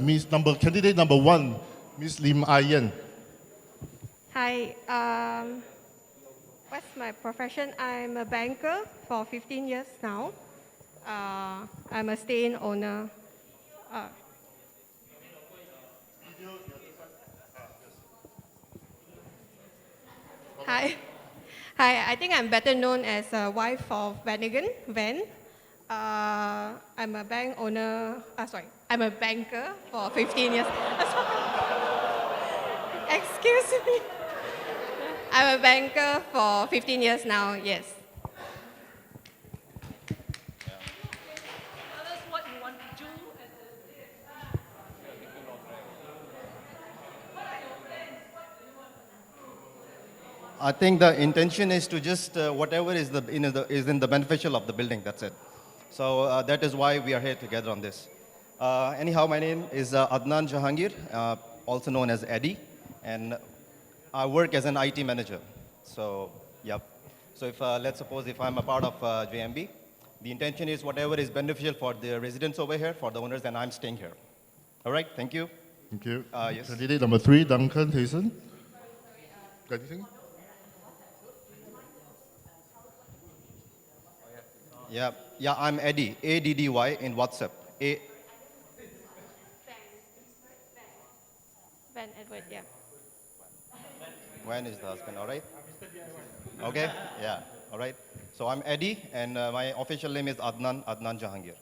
candidate number 1, Miss Lim Ah Yen? Hi, what's my profession? I'm a banker for 15 years now. I'm a stay-in owner. Hi. Hi, I think I'm better known as a wife of Vanagan, Van. I'm a bank owner, I'm a banker for 15 years. Excuse me. I'm a banker for 15 years now, yes. I think the intention is to just whatever is in the beneficial of the building. That's it. So that is why we are here together on this. Anyhow, my name is Adnan Jahangir, also known as Eddie, and I work as an IT manager. So yep. So if let's suppose if I'm a part of JMB, the intention is whatever is beneficial for the residents over here, for the owners, then I'm staying here. All right. Thank you. Thank you. Yes. Candidate number 3, Duncan Tyson. Got anything? Yeah, I'm Eddie, ADDY in WhatsApp. Ben Edward, yeah. When is the husband, all right? Okay, yeah, all right. So I'm Eddie, and my official name is Adnan Jahangir.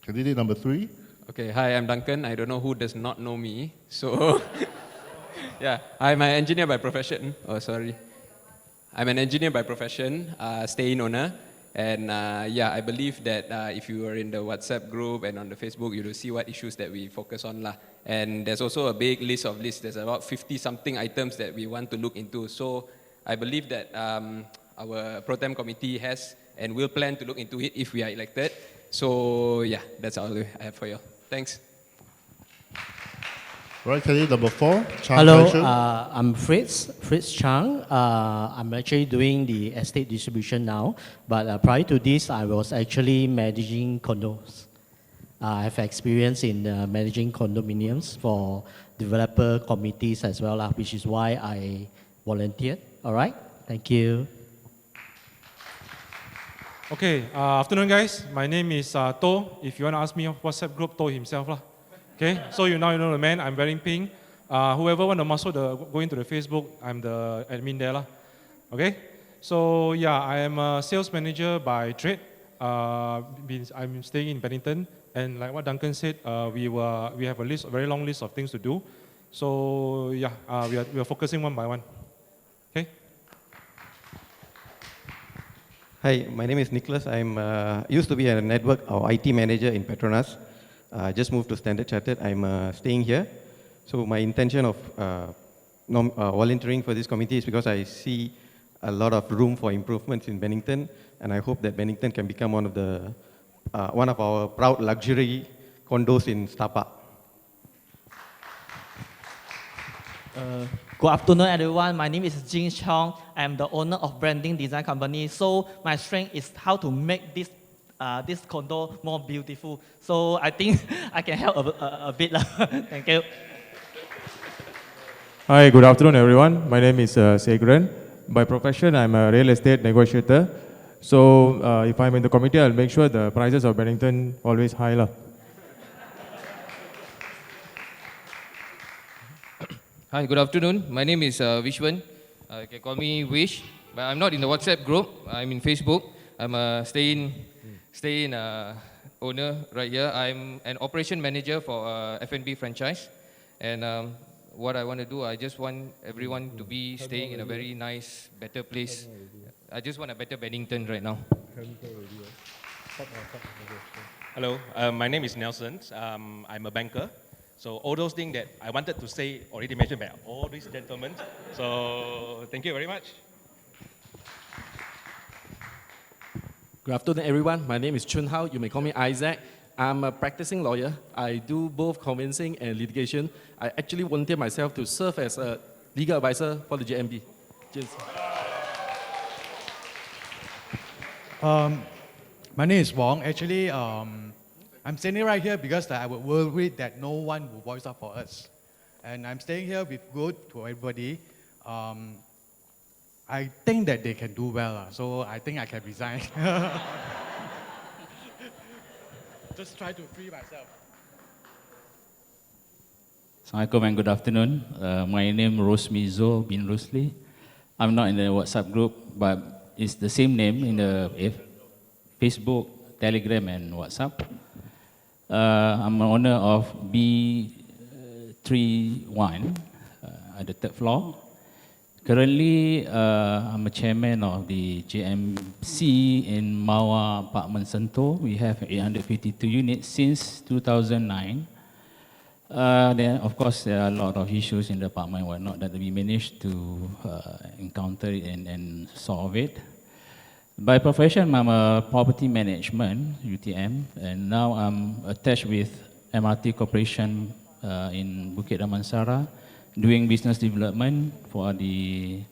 Candidate number 3. Okay, hi, I'm Duncan. I don't know who does not know me. So, yeah, I'm an engineer by profession. Oh, sorry. I'm an engineer by profession, stay-in owner. And yeah, I believe that if you are in the WhatsApp group and on the Facebook, you will see what issues that we focus on. And there's also a big list of lists. There's about 50-something items that we want to look into. So I believe that our Pro Tem committee has and will plan to look into it if we are elected. So yeah, that's all I have for you. Thanks. Right, candidate number 4, Chang Hello, Kai-shun. I'm Fritz Chang. I'm actually doing the estate distribution now, but prior to this, I was actually managing condos. I have experience in managing condominiums for developer committees as well, which is why I volunteered. All right, thank you. Okay, afternoon guys. My name is To. If you want to ask me on WhatsApp group, To himself lah. Okay, so you know the man. I'm wearing pink. Whoever want to muscle go into the Facebook, I'm the admin there lah. Okay, so yeah, I am a sales manager by trade. I'm staying in Bennington, and like what Duncan said, we have a very long list of things to do. So yeah, we are focusing one by one. Okay. Hi, my name is Nicholas. I'm used to be a network or IT manager in Petronas. Just moved to Standard Chartered. I'm staying here. So my intention of volunteering for this committee is because I see a lot of room for improvements in Bennington, and I hope that Bennington can become one of our proud luxury condos in Star Park. Good afternoon, everyone. My name is Jin Chong. I'm the owner of branding design company. So my strength is how to make this condo more beautiful. So I think I can help a bit. Thank you. Hi, good afternoon, everyone. My name is Segren. By profession, I'm a real estate negotiator. So if I'm in the committee, I'll make sure the prices of Bennington always high lah. Hi, good afternoon. My name is Vishwan. You can call me Wish, but I'm not in the WhatsApp group. I'm in Facebook. I'm a stay-in owner right here. I'm an operation manager for F&B franchise, and what I want to do, I just want everyone to be staying in a very nice, better place. I just want a better Bennington right now. Hello, my name is Nelson. I'm a banker. So all those things that I wanted to say already mentioned by all these gentlemen. So thank you very much. Good afternoon, everyone. My name is Chun Hao. You may call me Isaac. I'm a practicing lawyer. I do both convincing and litigation. I actually volunteer myself to serve as a legal advisor for the JMB. Cheers. My name is Wong. Actually, I'm standing right here because I was worried that no one will voice up for us. And I'm staying here with good to everybody. I think that they can do well, so I think I can resign. Just try to free myself. Assalamualaikum and good afternoon. My name is Rosmizo bin Rusli. I'm not in the WhatsApp group, but it's the same name in the Facebook, Telegram, and WhatsApp. I'm an owner of B31 at the third floor. Currently, I'm a chairman of the JMC in Mawa Apartment Sentoh. We have 852 units since 2009. Then, of course, there are a lot of issues in the apartment and whatnot that we managed to encounter it and solve it. By profession, I'm a property management, UTM, and now I'm attached with MRT Corporation in Bukit Damansara, doing business development for any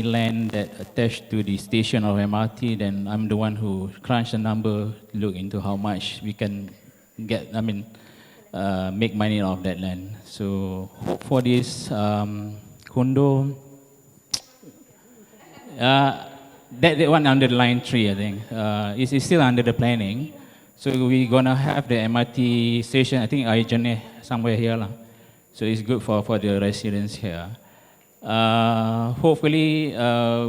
land that attached to the station of MRT. Then I'm the one who crunch the number, look into how much we can get, make money off that land. So hope for this condo, that one under line 3, I think. It's still under the planning. So we're gonna have the MRT station, I think Aijane somewhere here lah. So it's good for the residents here. Hopefully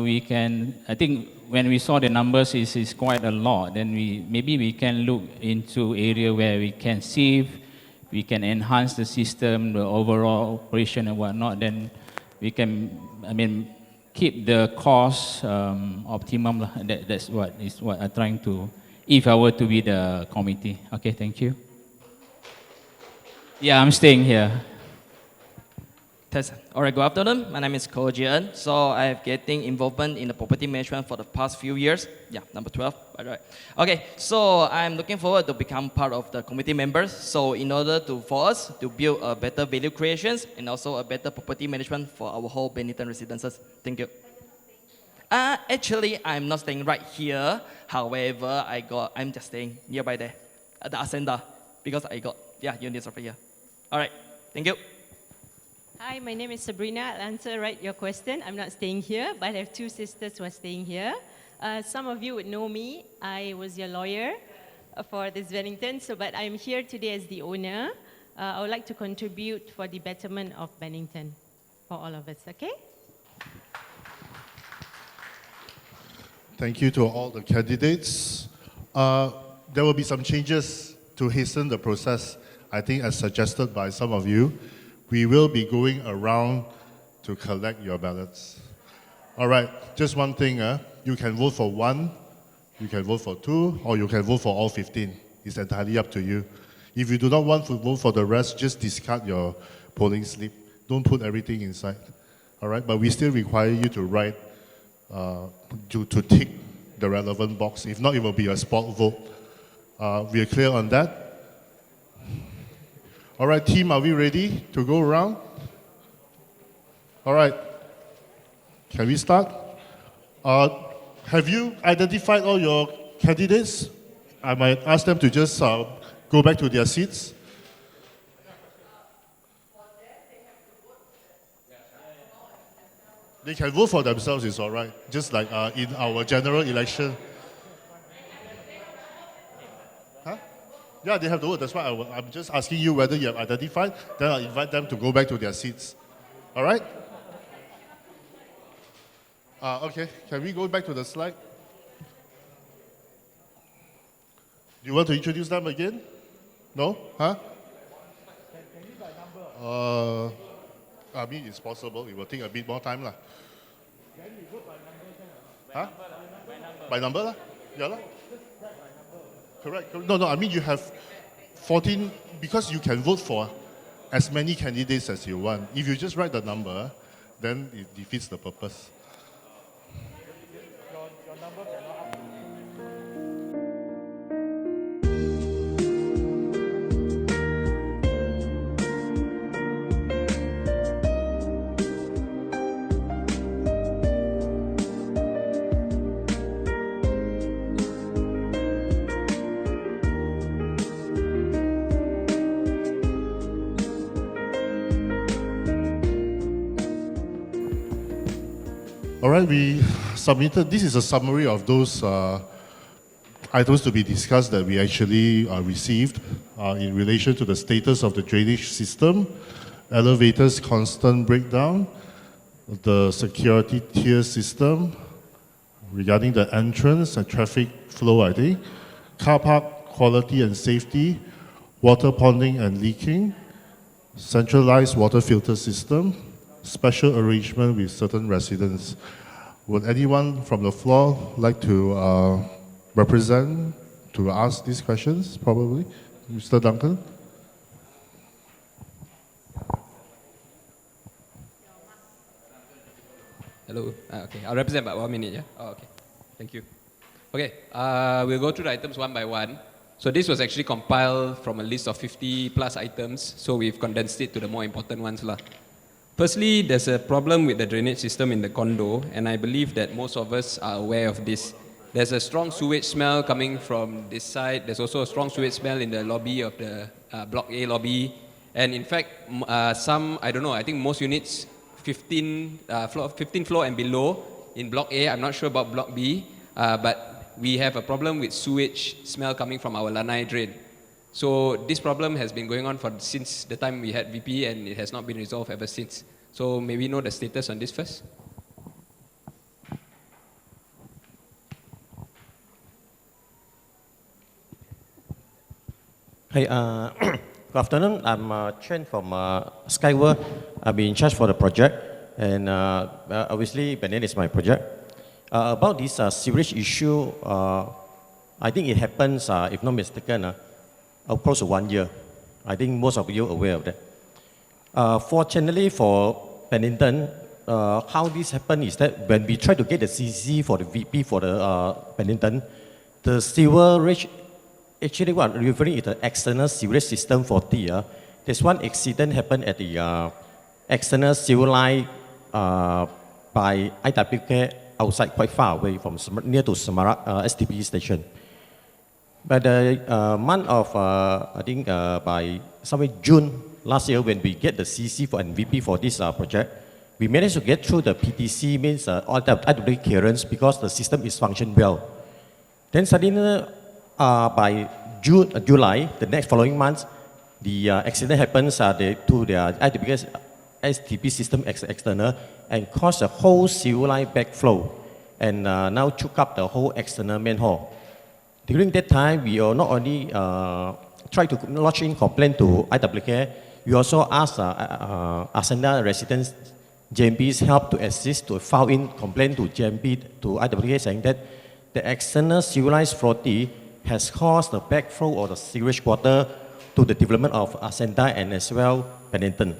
we can, I think when we saw the numbers, it's quite a lot, then maybe we can look into area where we can see if we can enhance the system, the overall operation and whatnot, then we can, keep the cost optimum. That's what I'm trying to, if I were to be the committee. Okay, thank you. Yeah, I'm staying here. All right, good afternoon. My name is Ko Jian. So I have getting involvement in the property management for the past few years. Yeah, number 12, by the way. Okay, so I'm looking forward to become part of the committee members. So in order for us to build a better value creations and also a better property management for our whole Bennington residences. Thank you. Actually, I'm not staying right here. However, I'm just staying nearby there, at the Ascenda, because I got units over here. All right, thank you. Hi, my name is Sabrina. I'll answer your question. I'm not staying here, but I have two sisters who are staying here. Some of you would know me. I was your lawyer for this Bennington, but I'm here today as the owner. I would like to contribute for the betterment of Bennington for all of us, okay? Thank you to all the candidates. There will be some changes to hasten the process, I think as suggested by some of you. We will be going around to collect your ballots. All right, just one thing. You can vote for one, you can vote for two, or you can vote for all 15. It's entirely up to you. If you do not want to vote for the rest, just discard your polling slip. Don't put everything inside. All right, but we still require you to write, to tick the relevant box. If not, it will be a spot vote. We are clear on that? All right, team, are we ready to go around? All right, can we start? Have you identified all your candidates? I might ask them to just go back to their seats. They can vote for themselves, it's all right. Just like in our general election. Huh? Yeah, they have to vote. That's why I'm just asking you whether you have identified. Then I'll invite them to go back to their seats. All right? Okay, can we go back to the slide? Do you want to introduce them again? No? Huh? I mean, it's possible. It will take a bit more time. Lah. Huh? By number? Lah? Yeah, lah. Correct. No, I mean, you have 14, because you can vote for as many candidates as you want. If you just write the number, then it defeats the purpose. All right, we submitted, this is a summary of those items to be discussed that we actually received in relation to the status of the drainage system, elevators constant breakdown, the security tier system, regarding the entrance and traffic flow, I think, car park quality and safety, water ponding and leaking, centralized water filter system, special arrangement with certain residents. Would anyone from the floor like to represent, to ask these questions, probably? Mr. Duncan? Hello. Okay, I'll represent about 1 minute, yeah? Oh, okay. Thank you. Okay, we'll go through the items one by one. So this was actually compiled from a list of 50 plus items, so we've condensed it to the more important ones. Firstly, there's a problem with the drainage system in the condo, and I believe that most of us are aware of this. There's a strong sewage smell coming from this side. There's also a strong sewage smell in the lobby of the Block A lobby. And in fact, some, I don't know, I think most units, 15 floor and below in Block A, I'm not sure about Block B, but we have a problem with sewage smell coming from our lanai drain. So this problem has been going on since the time we had VP, and it has not been resolved ever since. So may we know the status on this first? Hey, good afternoon. I'm Chen from Skyward. I've been in charge for the project, and obviously Benin is my project. About this sewage issue, I think it happens, if not mistaken, close to 1 year. I think most of you are aware of that. Fortunately for Pennington, how this happened is that when we try to get the CC for the VP for the Pennington, the sewerage, actually what I'm referring is the external sewerage system 40. There's one accident happened at the external sewer line by IWK outside, quite far away from near to Semarak STP station. By the month of, I think by somewhere June last year, when we get the CC for MVP for this project, we managed to get through the PTC, means all the IWK clearance, because the system is functioning well. Then suddenly, by July, the next following month, the accident happens to the IWK STP system external and caused the whole sewer line backflow, and now choke up the whole external manhole. During that time, we not only try to lodge in complaint to IWK, we also asked Ascenda residents, JMP's help to assist to file in complaint to JMP, to IWK, saying that the external sewer line 40 has caused the backflow of the sewage water to the development of Ascenda and as well Pennington.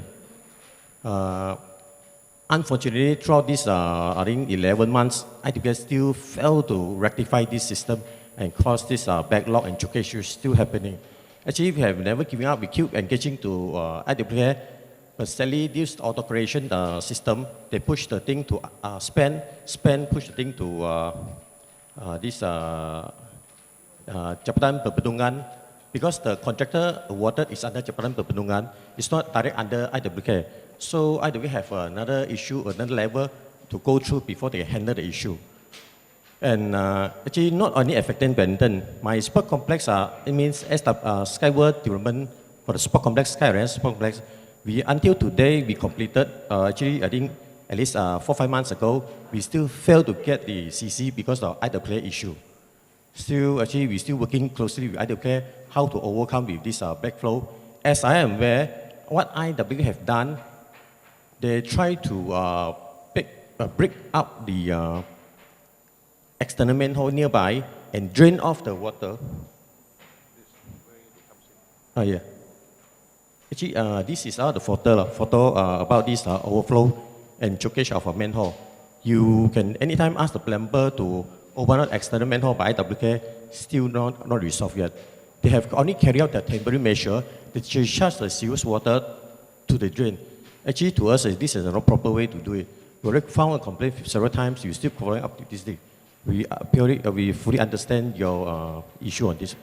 Unfortunately, throughout this, I think 11 months, IWK still failed to rectify this system and cause this backlog and choke issues still happening. Actually, we have never given up. We keep engaging to IWK, but sadly, this auto-creation system, they push the thing to spend push the thing to this Jabatan Perbendungan, because the contractor awarded is under Jabatan Perbendungan, it's not direct under IWK. So IWK have another issue, another level to go through before they handle the issue. And actually, not only affecting Benton, my sport complex, it means as the Skyworld development for the sport complex, Sky Arena sport complex, until today, we completed, actually, I think at least 4-5 months ago, we still failed to get the CC because of IWCLA issue. Still, actually, we're still working closely with IWCLA how to overcome with this backflow. As I am aware, what IWCLA have done, they try to break up the external manhole nearby and drain off the water. Oh yeah. Actually, this is the photo about this overflow and chokage of a manhole. You can anytime ask the plumber to open up external manhole by IWCLA, still not resolved yet. They have only carried out the temporary measure to discharge the sewage water to the drain. Actually, to us, this is no proper way to do it. We already found a complaint several times. You still following up to this day. We fully understand your issue on this.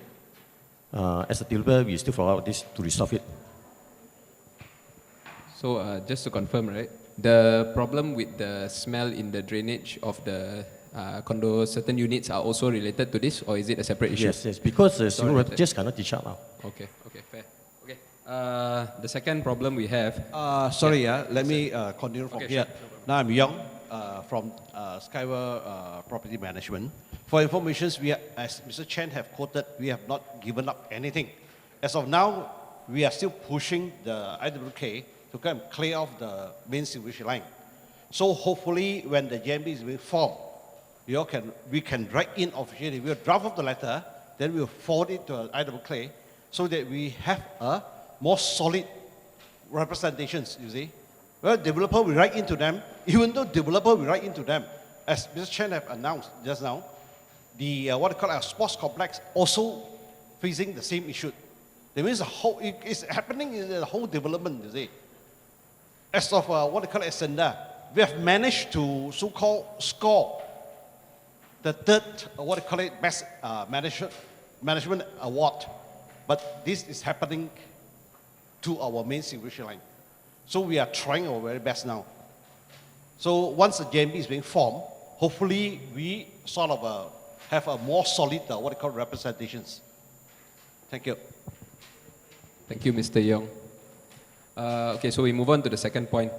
As a developer, we still follow up this to resolve it. So just to confirm, right, the problem with the smell in the drainage of the condo, certain units are also related to this, or is it a separate issue? Yes, because the sewer water just cannot discharge now. Okay, fair. Okay, the second problem we have. Let me continue from here. Sure. Now I'm Young from Skyward Property Management. For information, as Mr. Chen have quoted, we have not given up anything. As of now, we are still pushing the IWK to come and clear off the main sewage line. So hopefully, when the JMB is being formed, we can write in officially. We'll draft up the letter, then we'll forward it to IWK so that we have a more solid representations, you see. Well, developer will write into them, even though developer will write into them, as Mr. Chen have announced just now, the what they call a sports complex also facing the same issue. That means it's happening in the whole development, you see. As of what they call Ascenda, we have managed to so-called score the third, what they call it, best management award. But this is happening to our main sewage line. So we are trying our very best now. So once the JMB is being formed, hopefully we sort of have a more solid, what they call representations. Thank you. Thank you, Mr. Yong. Okay, so we move on to the second point.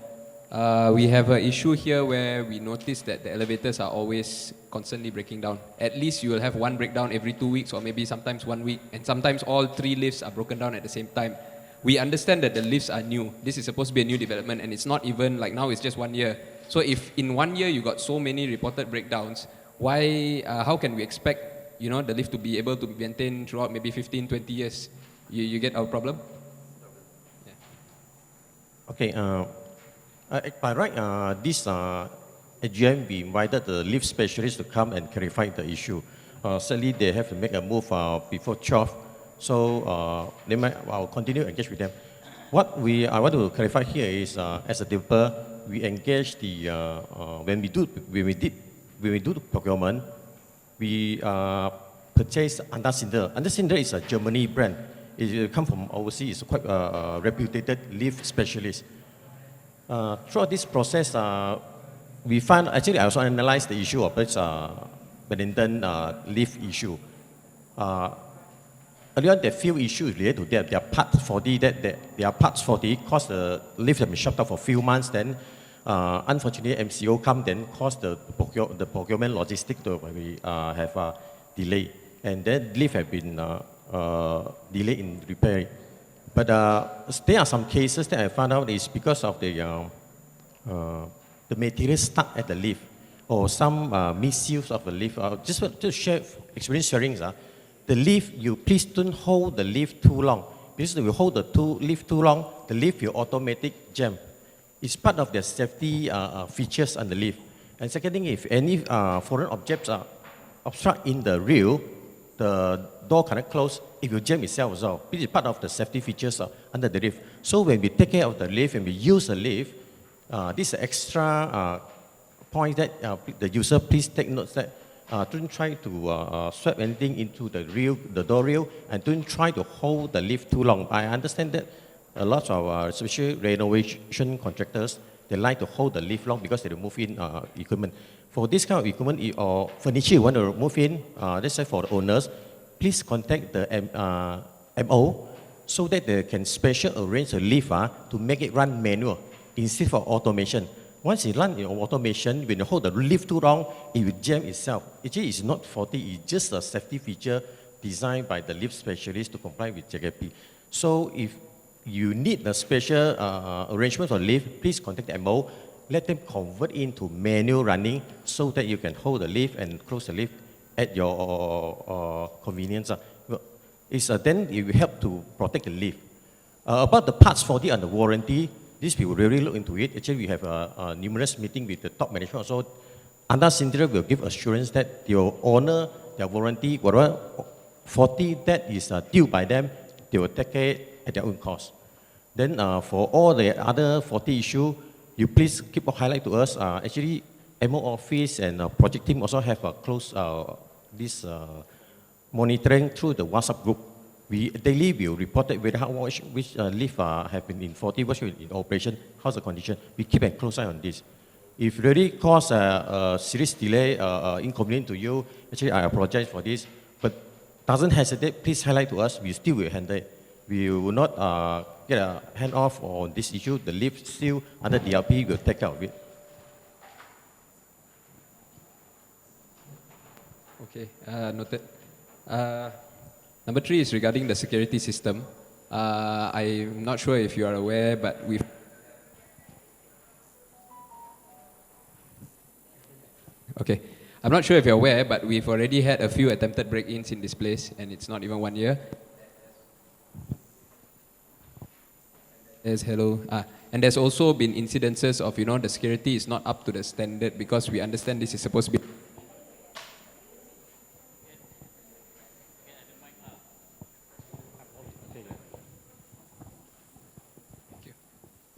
We have an issue here where we notice that the elevators are always constantly breaking down. At least you will have one breakdown every 2 weeks or maybe sometimes 1 week, and sometimes all 3 lifts are broken down at the same time. We understand that the lifts are new. This is supposed to be a new development, and it's not even like now it's just 1 year. So if in 1 year you got so many reported breakdowns, why? How can we expect the lift to be able to be maintained throughout maybe 15, 20 years? You get our problem? Yeah. Okay. By right, this AGM, we invited the lift specialist to come and clarify the issue. Sadly, they have to make a move before 12. So I'll continue to engage with them. What I want to clarify here is, as a developer, we engage when we do the procurement, we purchase Andersinder. Andersinder is a Germany brand. It comes from overseas. It's quite a reputed lift specialist. Throughout this process, we found, actually I also analyzed the issue of this Benington lift issue. Earlier on, there are few issues related to their parts faulty, their parts faulty caused the lift to be shut down for a few months. Then, unfortunately, MCO come, then caused the procurement logistic to have a delay. And then lift have been delayed in repair. But there are some cases that I found out is because of the material stuck at the lift or some misuse of the lift. Just to share experience sharing. The lift, you please don't hold the lift too long. Because if you hold the lift too long, the lift will automatic jam. It's part of the safety features on the lift. And second thing, if any foreign objects are obstruct in the rail, the door cannot close. It will jam itself as well. This is part of the safety features under the lift. So when we take care of the lift and we use the lift, this is extra point that the user please take note that don't try to swap anything into the door rail, and don't try to hold the lift too long. I understand that a lot of especially renovation contractors, they like to hold the lift long because they move in equipment. For this kind of equipment or furniture you want to move in, let's say for the owners, please contact the MO so that they can special arrange the lift to make it run manual instead of automation. Once it runs in automation, when you hold the lift too long, it will jam itself. Actually, it's not faulty, it's just a safety feature designed by the lift specialist to comply with JKP. So if you need a special arrangement for lift, please contact the MO. Let them convert into manual running so that you can hold the lift and close the lift at your convenience. Then it will help to protect the lift. About the parts faulty under warranty, this we will really look into it. Actually, we have numerous meetings with the top management. So, Anda Sindra will give assurance that they will honor their warranty, whatever faulty that is due by them, they will take care at their own cost. Then for all the other faulty issue, you please keep a highlight to us. Actually, MO office and project team also have a close this monitoring through the WhatsApp group. We daily will report it whether which lift have been in faulty, which in operation, how's the condition. We keep a close eye on this. If really cause a serious delay, inconvenience to you, actually I apologize for this, but doesn't hesitate, please highlight to us, we still will handle it. We will not get a hand off on this issue. The lift still under DRP will take care of it. Okay, noted. Number 3 is regarding the security system. I'm not sure if you are aware, but we've... Okay, I'm not sure if you're aware, but we've already had a few attempted break-ins in this place, and it's not even 1 year. Yes, hello. And there's also been incidences of, the security is not up to the standard because we understand this is supposed to be...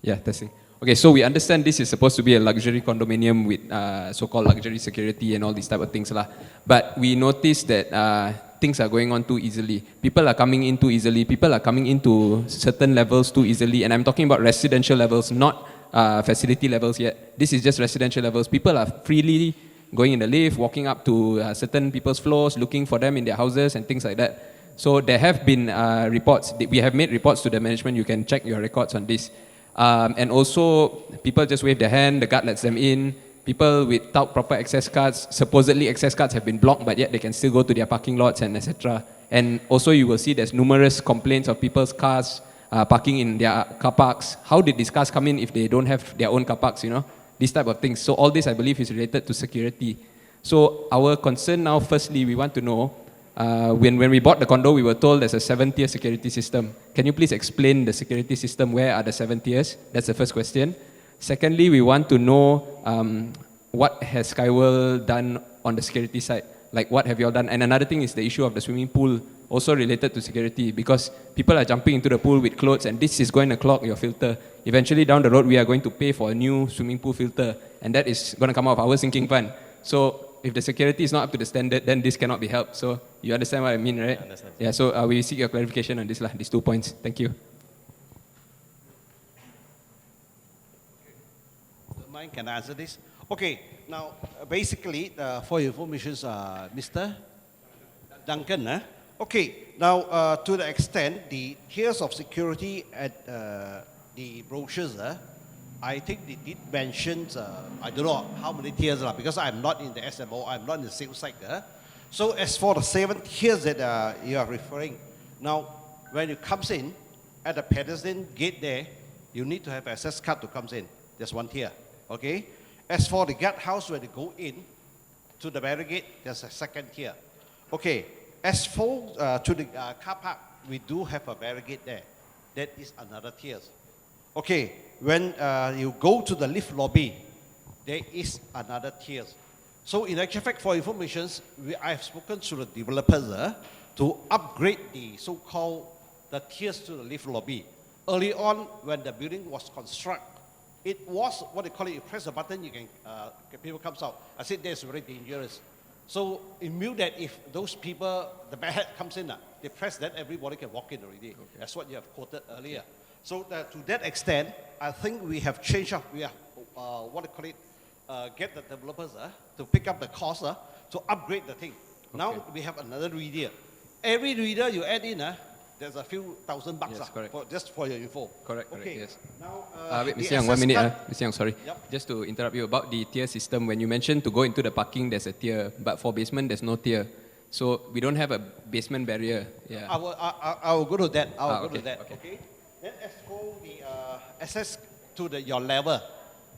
Yeah, testing. Okay, so we understand this is supposed to be a luxury condominium with so-called luxury security and all these type of things lah. But we noticed that things are going on too easily. People are coming in too easily. People are coming into certain levels too easily. And I'm talking about residential levels, not facility levels yet. This is just residential levels. People are freely going in the lift, walking up to certain people's floors, looking for them in their houses and things like that. So there have been reports. We have made reports to the management. You can check your records on this. And also, people just wave their hand, the guard lets them in. People without proper access cards, supposedly access cards have been blocked, but yet they can still go to their parking lots and etc. And also you will see there's numerous complaints of people's cars parking in their car parks. How did these cars come in if they don't have their own car parks, These type of things. So all this, I believe, is related to security. So our concern now, firstly, we want to know, when we bought the condo, we were told there's a 7-tier security system. Can you please explain the security system? Where are the 7 tiers? That's the first question. Secondly, we want to know what has Skyworld done on the security side? Like, what have you all done? And another thing is the issue of the swimming pool, also related to security, because people are jumping into the pool with clothes, and this is going to clog your filter. Eventually, down the road, we are going to pay for a new swimming pool filter, and that is going to come out of our sinking fund. So if the security is not up to the standard, then this cannot be helped. So you understand what I mean, right? Yeah, so we seek your clarification on this, these 2 points. Thank you. Mine can answer this. Okay, now basically, for your information, Mr. Duncan. Okay, now to the extent, the tiers of security at the brochures, I think they did mention, I don't know how many tiers, because I'm not in the SMO, I'm not in the sales side. So as for the 7 tiers that you are referring, now when you comes in, at the pedestrian gate there, you need to have access card to come in. There's 1 tier, okay? As for the guard house where they go in to the barricade, there's a 2nd tier. Okay, as for to the car park, we do have a barricade there. That is another tier. Okay, when you go to the lift lobby, there is another tier. So in actual fact, for information, I've spoken to the developers to upgrade the so-called the tiers to the lift lobby. Early on, when the building was constructed, it was what they call it. You press a button, you can people comes out. I said that's very dangerous. So it means that if those people, the bad hat comes in, they press that, everybody can walk in already. Okay. That's what you have quoted earlier. So to that extent, I think we have changed up. get the developers to pick up the cost to upgrade the thing. Now we have another reader. Every reader you add in, there's a few $1,000 Yes, correct. just for your info. Correct, Okay. yes. Now, wait, the Mr. Young, 1 access minute. card- Mr. Young, sorry. Yep. Just to interrupt you about the tier system. When you mentioned to go into the parking, there's a tier, but for basement, there's no tier. So we don't have a basement barrier. Yeah. I will go to that. I will go to okay, that. okay. Okay. Then as for the access to your level,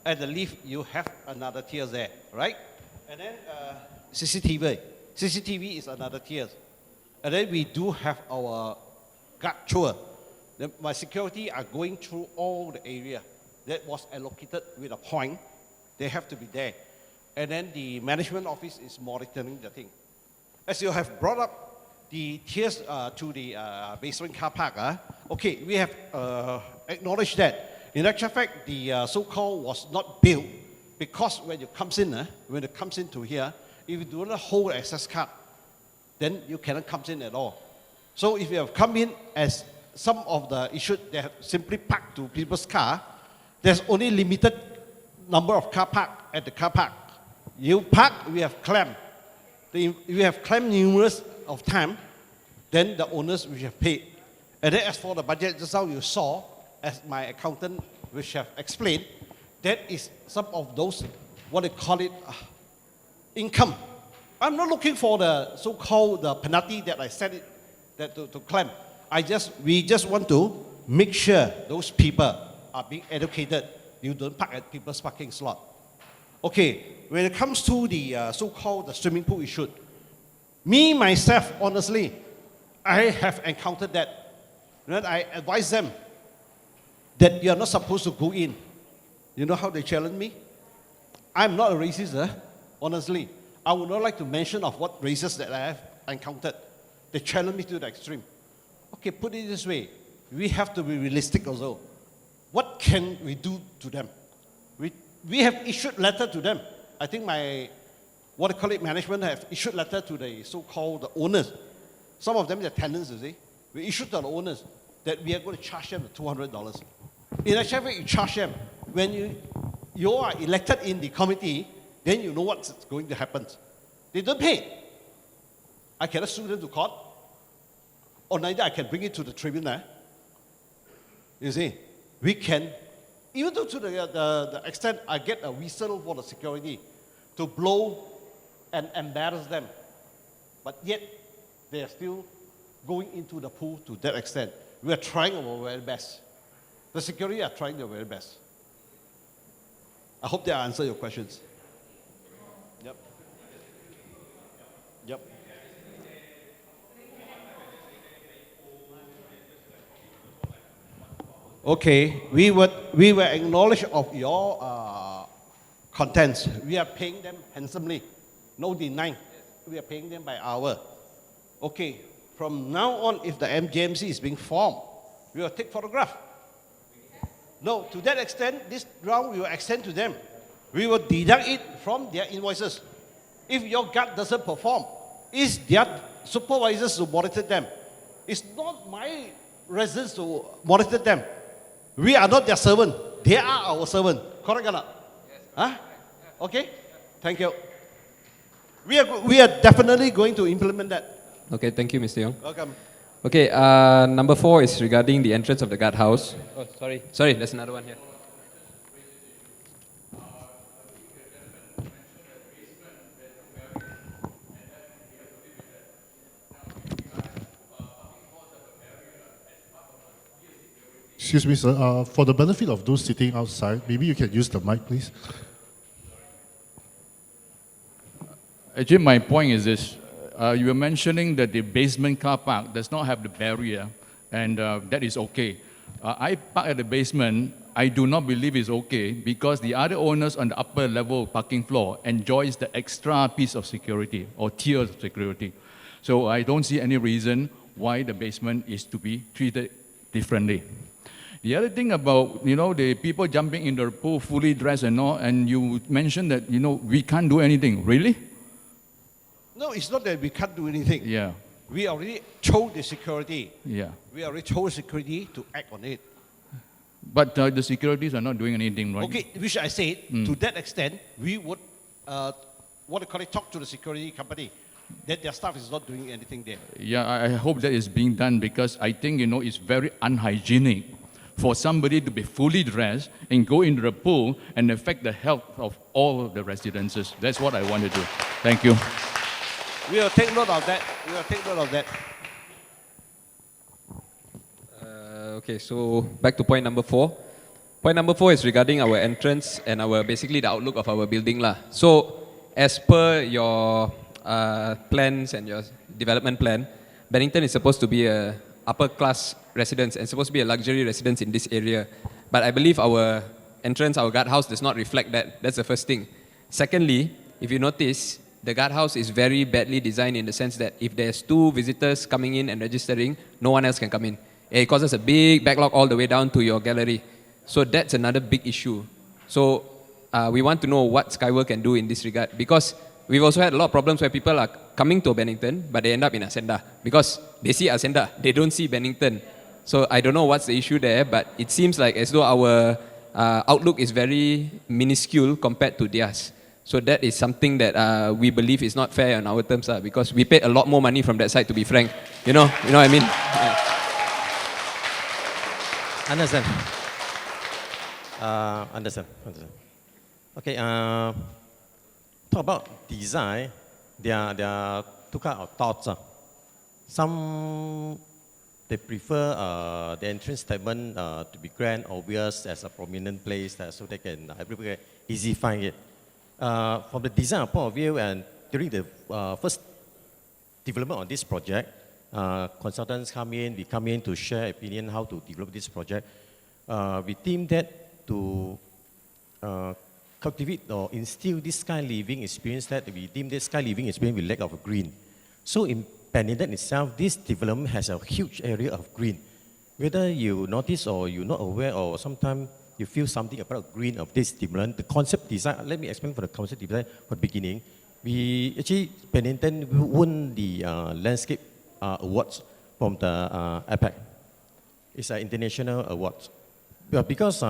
at the lift you have another tier there, right? And then CCTV is another tier. And then we do have our guard tour. Then my security are going through all the area that was allocated with a point. They have to be there. And then the management office is monitoring the thing. As you have brought up the tiers to the basement car park, okay, we have acknowledged that. In actual fact, the so-called was not built because when it comes into here, if you do not hold the access card, then you cannot come in at all. So if you have come in as some of the issues, they have simply parked to people's car, there's only limited number of car park at the car park. You park, we have claimed. We have claimed numerous of time, then the owners will have paid. And then as for the budget, just now you saw, as my accountant which have explained, that is some of those, what they call it, income. I'm not looking for the so-called the penalty that I said it that to claim. We just want to make sure those people are being educated. You don't park at people's parking slot. Okay, when it comes to the so-called the swimming pool issue, me myself, honestly, I have encountered that. When I advise them that you are not supposed to go in. You know how they challenge me? I'm not a racist, honestly. I would not like to mention of what races that I have encountered. They challenge me to the extreme. Okay, put it this way. We have to be realistic also. What can we do to them? We have issued letter to them. I think management have issued letter to the so-called owners. Some of them are tenants, you see. We issued to the owners that we are going to charge them $200. In actual fact, you charge them. When you are elected in the committee, then you know what's going to happen. They don't pay. I cannot sue them to court. Or neither I can bring it to the tribunal. You see, we can, even though to the extent I get a whistle for the security to blow and embarrass them, but yet they are still going into the pool to that extent. We are trying our very best. The security are trying their very best. I hope that answer your questions. Yep. Yep. Okay, we will acknowledge of your contents. We are paying them handsomely. No denying. We are paying them by hour. Okay, from now on, if the MJMC is being formed, we will take photograph. No, to that extent, this round we will extend to them. We will deduct it from their invoices. If your guard doesn't perform, it's their supervisors to monitor them. It's not my residents to monitor them. We are not their servant. They are our servant. Correct or not? Yes. Huh? Okay? Thank you. We are definitely going to implement that. Okay, thank you, Mr. Young. Welcome. Okay, number 4 is regarding the entrance of the guardhouse. Oh, sorry. Sorry, there's another one here. Excuse me, sir. For the benefit of those sitting outside, maybe you can use the mic, please. Actually, my point is this. You were mentioning that the basement car park does not have the barrier, and that is okay. I park at the basement. I do not believe it's okay because the other owners on the upper level parking floor enjoys the extra piece of security or tier of security. So I don't see any reason why the basement is to be treated differently. The other thing about, the people jumping in the pool fully dressed and all, and you mentioned that, we can't do anything. Really? No, it's not that we can't do anything. Yeah. We already told the security. Yeah. We already told security to act on it. But the securities are not doing anything, right? Okay, which I said, Mm. to that extent, we would, talk to the security company that their staff is not doing anything there. Yeah, I hope that is being done because I think, it's very unhygienic for somebody to be fully dressed and go into the pool and affect the health of all the residences. That's what I want to do. Thank you. We will take note of that. We will take note of that. Okay, so back to point number 4. Point number 4 is regarding our entrance and basically the outlook of our building lah. So as per your plans and your development plan, Bennington is supposed to be a upper class residence and supposed to be a luxury residence in this area. But I believe our entrance, our guardhouse does not reflect that. That's the first thing. Secondly, if you notice, the guardhouse is very badly designed in the sense that if there's 2 visitors coming in and registering, no one else can come in. It causes a big backlog all the way down to your gallery. So that's another big issue. So we want to know what Skyworld can do in this regard, because we've also had a lot of problems where people are coming to Bennington, but they end up in Ascenda because they see Ascenda, they don't see Bennington. So I don't know what's the issue there, but it seems like as though our outlook is very minuscule compared to theirs. So that is something that we believe is not fair on our terms, because we paid a lot more money from that side, to be frank. You know what I mean? Yeah. Understand. Understand. Okay. Talk about design. There are 2 kinds of thoughts. Some they prefer the entrance statement to be grand, obvious, as a prominent place, so they can everybody can easy find it. From the design point of view, and during the first development of this project, consultants come in, we come in to share opinion how to develop this project. We deem that to cultivate or instill this sky living experience, that we deem this sky living experience with lack of green. So in Bennington itself, this development has a huge area of green. Whether you notice or you're not aware, or sometimes you feel something about green of this development, the concept design, let me explain for the concept design from the beginning. We actually, Bennington won the landscape awards from the APEC. It's an international award. But because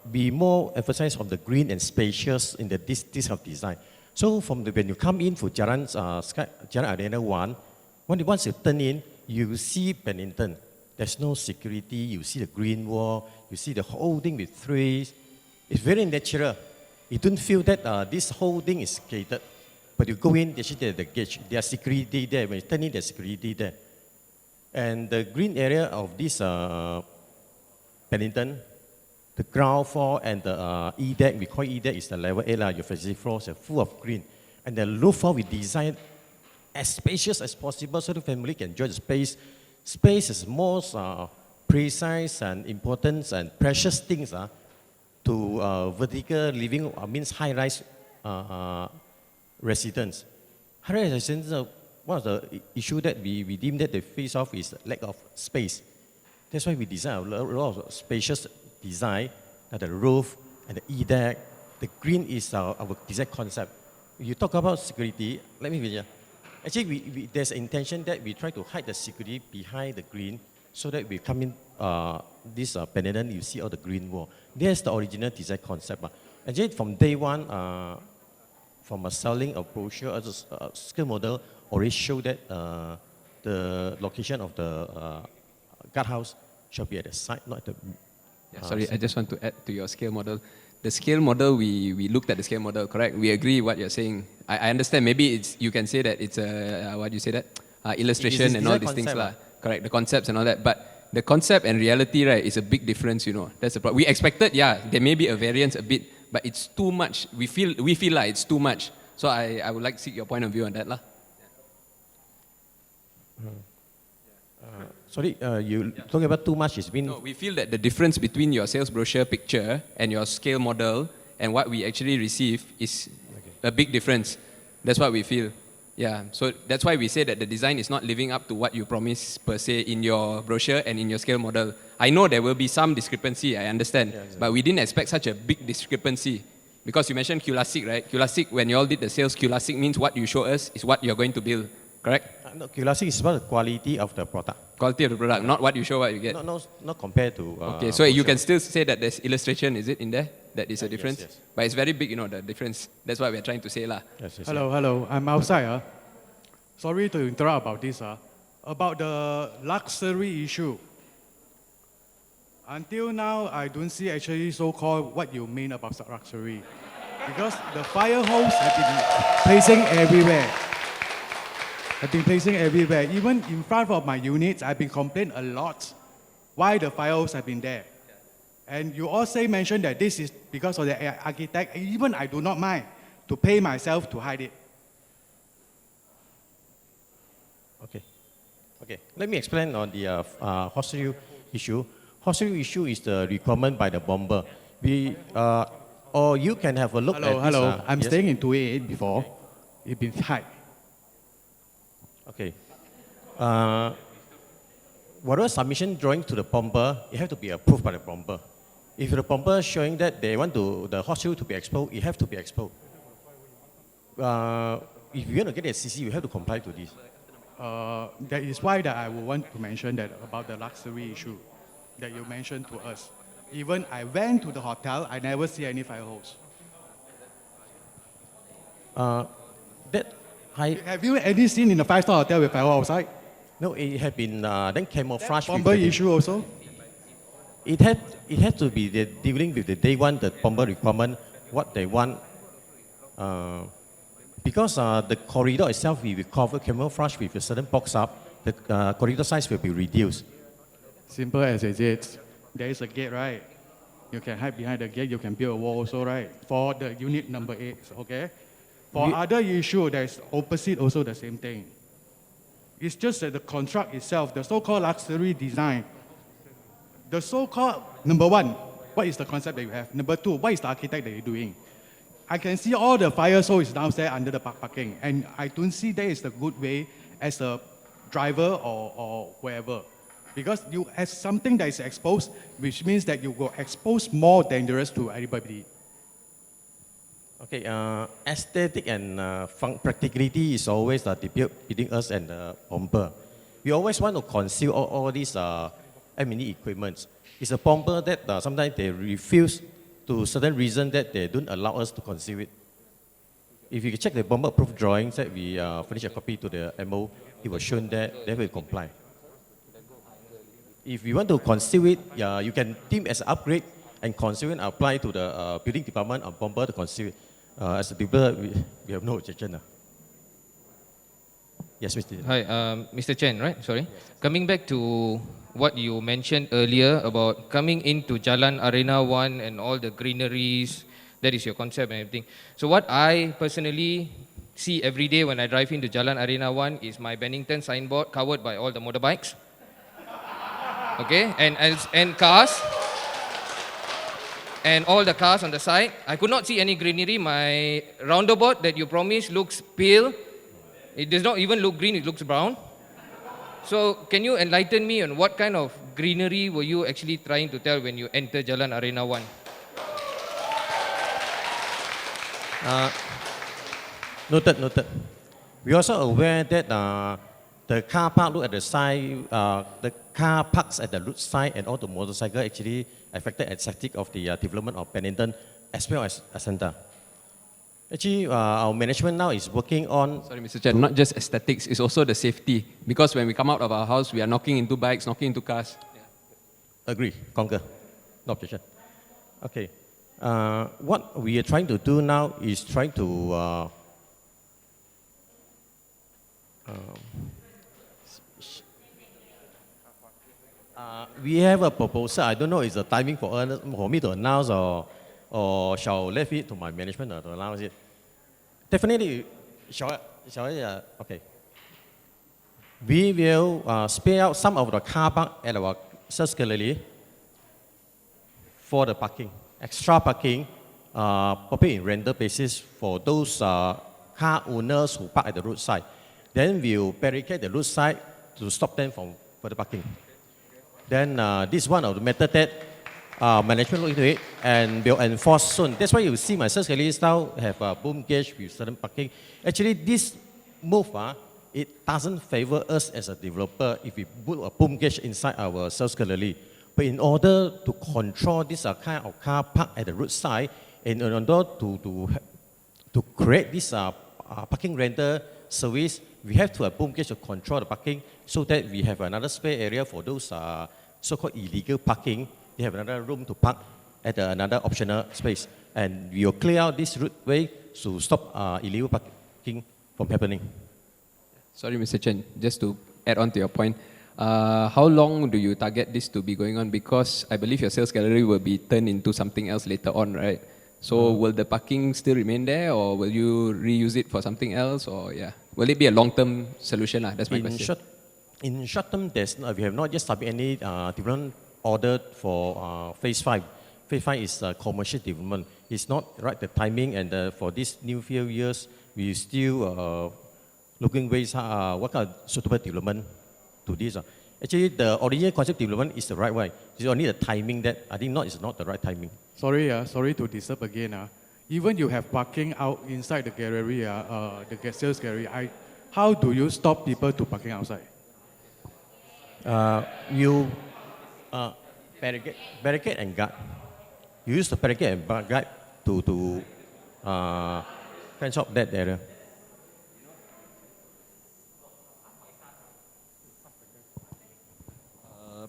we more emphasize on the green and spacious in this kind of design. So when you come in for Jalan Arena 1, once you turn in, you see Bennington. There's no security, you see the green wall, you see the whole thing with trees. It's very natural. You don't feel that this whole thing is gated. But you go in, there's the gate, there's security there. When you turn in, there's security there. And the green area of this Bennington, the ground floor and the E-deck, we call E-deck, is the level 8, your facility floors are full of green. And the roof floor we design as spacious as possible so the family can enjoy the space. Space is most precise and important and precious things to vertical living, means high-rise residents. High-rise residents, one of the issue that we deem that they face off is lack of space. That's why we design a lot of spacious design, the roof and the E-deck. The green is our design concept. You talk about security, let me finish. Actually, there's an intention that we try to hide the security behind the green so that we come in this Bennington, you see all the green wall. There's the original design concept. Actually, from day one, from selling a brochure, as a scale model already showed that the location of the guardhouse shall be at the side, not at the... Sorry, I just want to add to your scale model. The scale model, we looked at the scale model, correct? We agree what you're saying. I understand, maybe you can say that it's a, what do you say that? Illustration and all these things. Correct, the concepts and all that. But the concept and reality, right, is a big difference, That's the problem. We expected, there may be a variance a bit, but it's too much. We feel like it's too much. So I would like to seek your point of view on that. Sorry, you talking about too much? No, we feel that the difference between your sales brochure picture and your scale model and what we actually receive is a big difference. That's what we feel. Yeah, so that's why we say that the design is not living up to what you promise per se in your brochure and in your scale model. I know there will be some discrepancy, I understand, but we didn't expect such a big discrepancy. Because you mentioned Culasik, right? Culasik, when you all did the sales, Culasik means what you show us is what you're going to build, correct? No, curiosity is about the quality of the product. Quality of the product, not what you show, what you get. Not compared to. Okay, so you can still say that there's illustration, is it, in there? That is a difference? yes. But it's very big, the difference. That's what we're trying to say, lah. Hello. I'm outside. Sorry to interrupt about this. About the luxury issue. Until now, I don't see actually so-called what you mean about luxury. Because the fire hose have been placing everywhere. Even in front of my units, I've been complaining a lot why the fire hose have been there. And you also mentioned that this is because of the architect. Even I do not mind to pay myself to hide it. Okay. Let me explain on the hostel issue. Hostel issue is the requirement by the bomber. Or you can have a look at this. Hello. I'm yes? staying in 288 before. It's been hide. Okay. Whatever submission drawing to the bomber, it has to be approved by the bomber. If the bomber showing that they want the hostel to be exposed, it has to be exposed. If you want to get a CC, you have to comply to this. That is why that I would want to mention that about the luxury issue that you mentioned to us. Even I went to the hotel, I never see any fire hose. Have you any seen in a five-star hotel with fire hose outside? No, it had been then camouflage. Bomber issue also? It had to be dealing with the day one, the bomber requirement, what they want. Because the corridor itself, we will cover camouflage with a certain box up, the corridor size will be reduced. Simple as it is. There is a gate, right? You can hide behind the gate, you can build a wall also, right? For the unit number 8, okay? For other issue, there's opposite also the same thing. It's just that the construct itself, the so-called luxury design, the so-called, number one, what is the concept that you have? Number two, what is the architect that you're doing? I can see all the fire hose is downstairs under the parking, and I don't see that is the good way as a driver or wherever. Because you have something that is exposed, which means that you will expose more dangerous to everybody. Okay, aesthetic and practicality is always the debate between us and the bomber. We always want to conceal all these M&E equipments. It's a bomber that sometimes they refuse to certain reason that they don't allow us to conceal it. If you check the bomber approved drawings that we furnish a copy to the MO, it was shown that they will comply. If you want to conceal it, you can deem as an upgrade and conceal and apply to the building department or bomber to conceal it. As a developer, we have no objection. Yes, Mr. Hi, Mr. Chen, right? Sorry. Yes. Coming back to what you mentioned earlier about coming into Jalan Arena 1 and all the greeneries, that is your concept and everything. So what I personally see every day when I drive into Jalan Arena 1 is my Bennington signboard covered by all the motorbikes. Okay, and cars. And all the cars on the side. I could not see any greenery. My roundabout that you promised looks pale. It does not even look green, it looks brown. So can you enlighten me on what kind of greenery were you actually trying to tell when you enter Jalan Arena 1? Noted. We also aware that the car park look at the side, the car parks at the road side and all the motorcycle actually affected aesthetic of the development of Bennington as well as Ascenta. Actually, our management now is working on... Sorry, Mr. Chen, not just aesthetics, it's also the safety. Because when we come out of our house, we are knocking into bikes, knocking into cars. Agree, concur, no objection. Okay, what we are trying to do now is trying to we have a proposal. I don't know if it's the timing for me to announce or shall leave it to my management to announce it. Definitely, shall I? Okay. We will spare out some of the car park at our sales gallery for the parking, extra parking, probably in rental basis for those car owners who park at the roadside. Then we'll barricade the roadside to stop them from further parking. Then this is one of the methods that management look into it and will enforce soon. That's why you see my sales gallery now have a boom gauge with certain parking. Actually, this move it doesn't favor us as a developer if we put a boom gauge inside our sales gallery. But in order to control this kind of car park at the roadside, and in order to create this parking rental service, we have to have boom gauge to control the parking so that we have another spare area for those so-called illegal parking. They have another room to park at another optional space. And we will clear out this roadway to stop illegal parking from happening. Sorry, Mr. Chen, just to add on to your point, how long do you target this to be going on? Because I believe your sales gallery will be turned into something else later on, right? So will the parking still remain there, or will you reuse it for something else, or will it be a long-term solution? That's my question. In short term, we have not yet submitted any development order for phase 5. Phase 5 is commercial development. It's not right the timing, and for these new few years, we still looking ways what kind of suitable development to this. Actually, the original concept development is the right way. It's only the timing that I think is not the right timing. Sorry to disturb again. Even you have parking out inside the gallery, the sales gallery, how do you stop people to parking outside? You barricade and guard. You use the barricade and guard to fence up that area.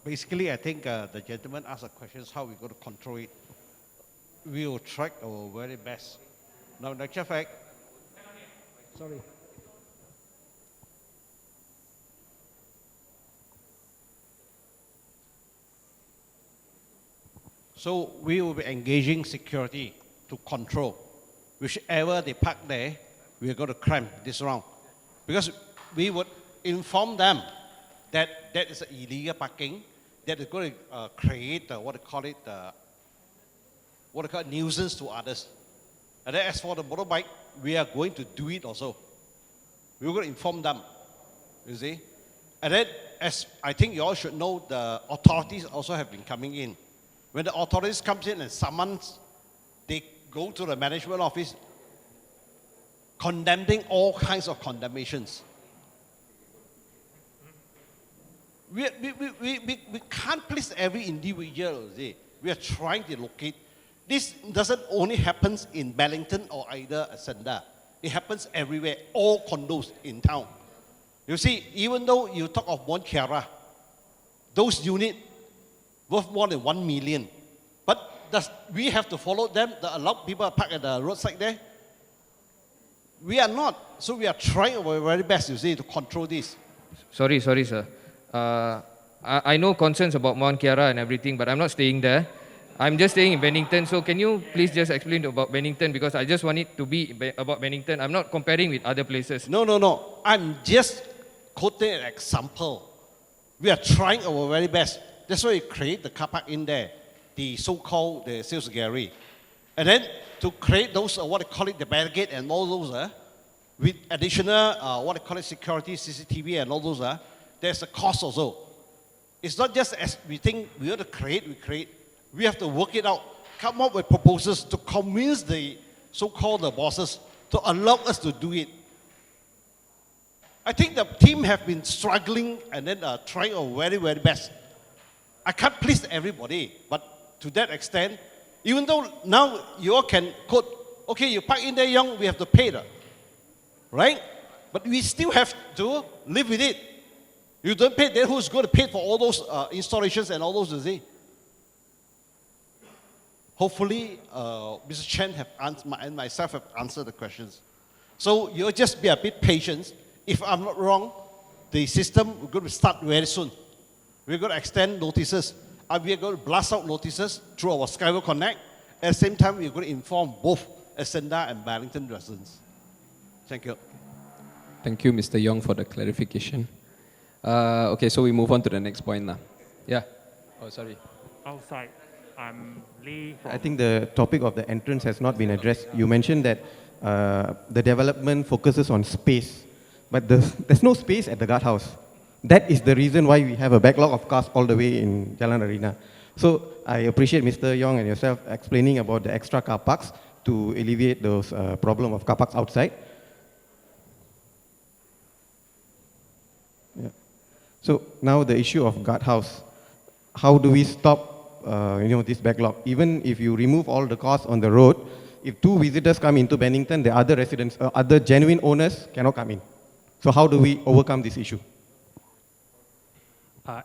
Basically, I think the gentleman asked the questions how we're going to control it. We will try our very best. Now, in actual fact, sorry. So we will be engaging security to control. Whichever they park there, we are going to cramp this round. Because we would inform them that that is illegal parking, that is going to create nuisance to others. And then as for the motorbike, we are going to do it also. We're going to inform them, you see. And then, as I think you all should know, the authorities also have been coming in. When the authorities comes in and summons, they go to the management office condemning all kinds of condemnations. We can't please every individual. See. We are trying to locate. This doesn't only happen in Bellington or either Ascenda. It happens everywhere, all condos in town. You see, even though you talk of Mont Kiara, those units worth more than 1 million. But does we have to follow them, to allow people to park at the roadside there? We are not. So we are trying our very best, you see, to control this. Sorry, sir. I know concerns about Mount Kiara and everything, but I'm not staying there. I'm just staying in Bennington. So can you please just explain about Bennington? Because I just want it to be about Bennington. I'm not comparing with other places. No. I'm just quoting an example. We are trying our very best. That's why we create the car park in there, the so-called the sales gallery. And then to create those, what they call it, the barricade and all those, with additional, what they call it, security, CCTV and all those, there's a cost also. It's not just as we think we have to create, we create. We have to work it out, come up with proposals to convince the so-called the bosses to allow us to do it. I think the team have been struggling and then trying our very, very best. I can't please everybody, but to that extent, even though now you all can quote, okay, you park in there young, we have to pay that, right? But we still have to live with it. You don't pay, then who's going to pay for all those installations and all those, you see? Hopefully, Mr. Chen and myself have answered the questions. So you'll just be a bit patient. If I'm not wrong, the system we're going to start very soon. We're going to extend notices. We are going to blast out notices through our Skyway Connect. At the same time, we're going to inform both Ascenda and Bellington residents. Thank you. Thank you, Mr. Yong, for the clarification. Okay, so we move on to the next point now. Yeah. Oh, sorry. Outside. I'm Lee. I think the topic of the entrance has not been addressed. You mentioned that the development focuses on space, but there's no space at the guardhouse. That is the reason why we have a backlog of cars all the way in Jalan Arena. So I appreciate Mr. Yong and yourself explaining about the extra car parks to alleviate those problem of car parks outside. So now the issue of guardhouse, how do we stop this backlog? Even if you remove all the costs on the road, if 2 visitors come into Bennington, the other residents, other genuine owners cannot come in. So how do we overcome this issue?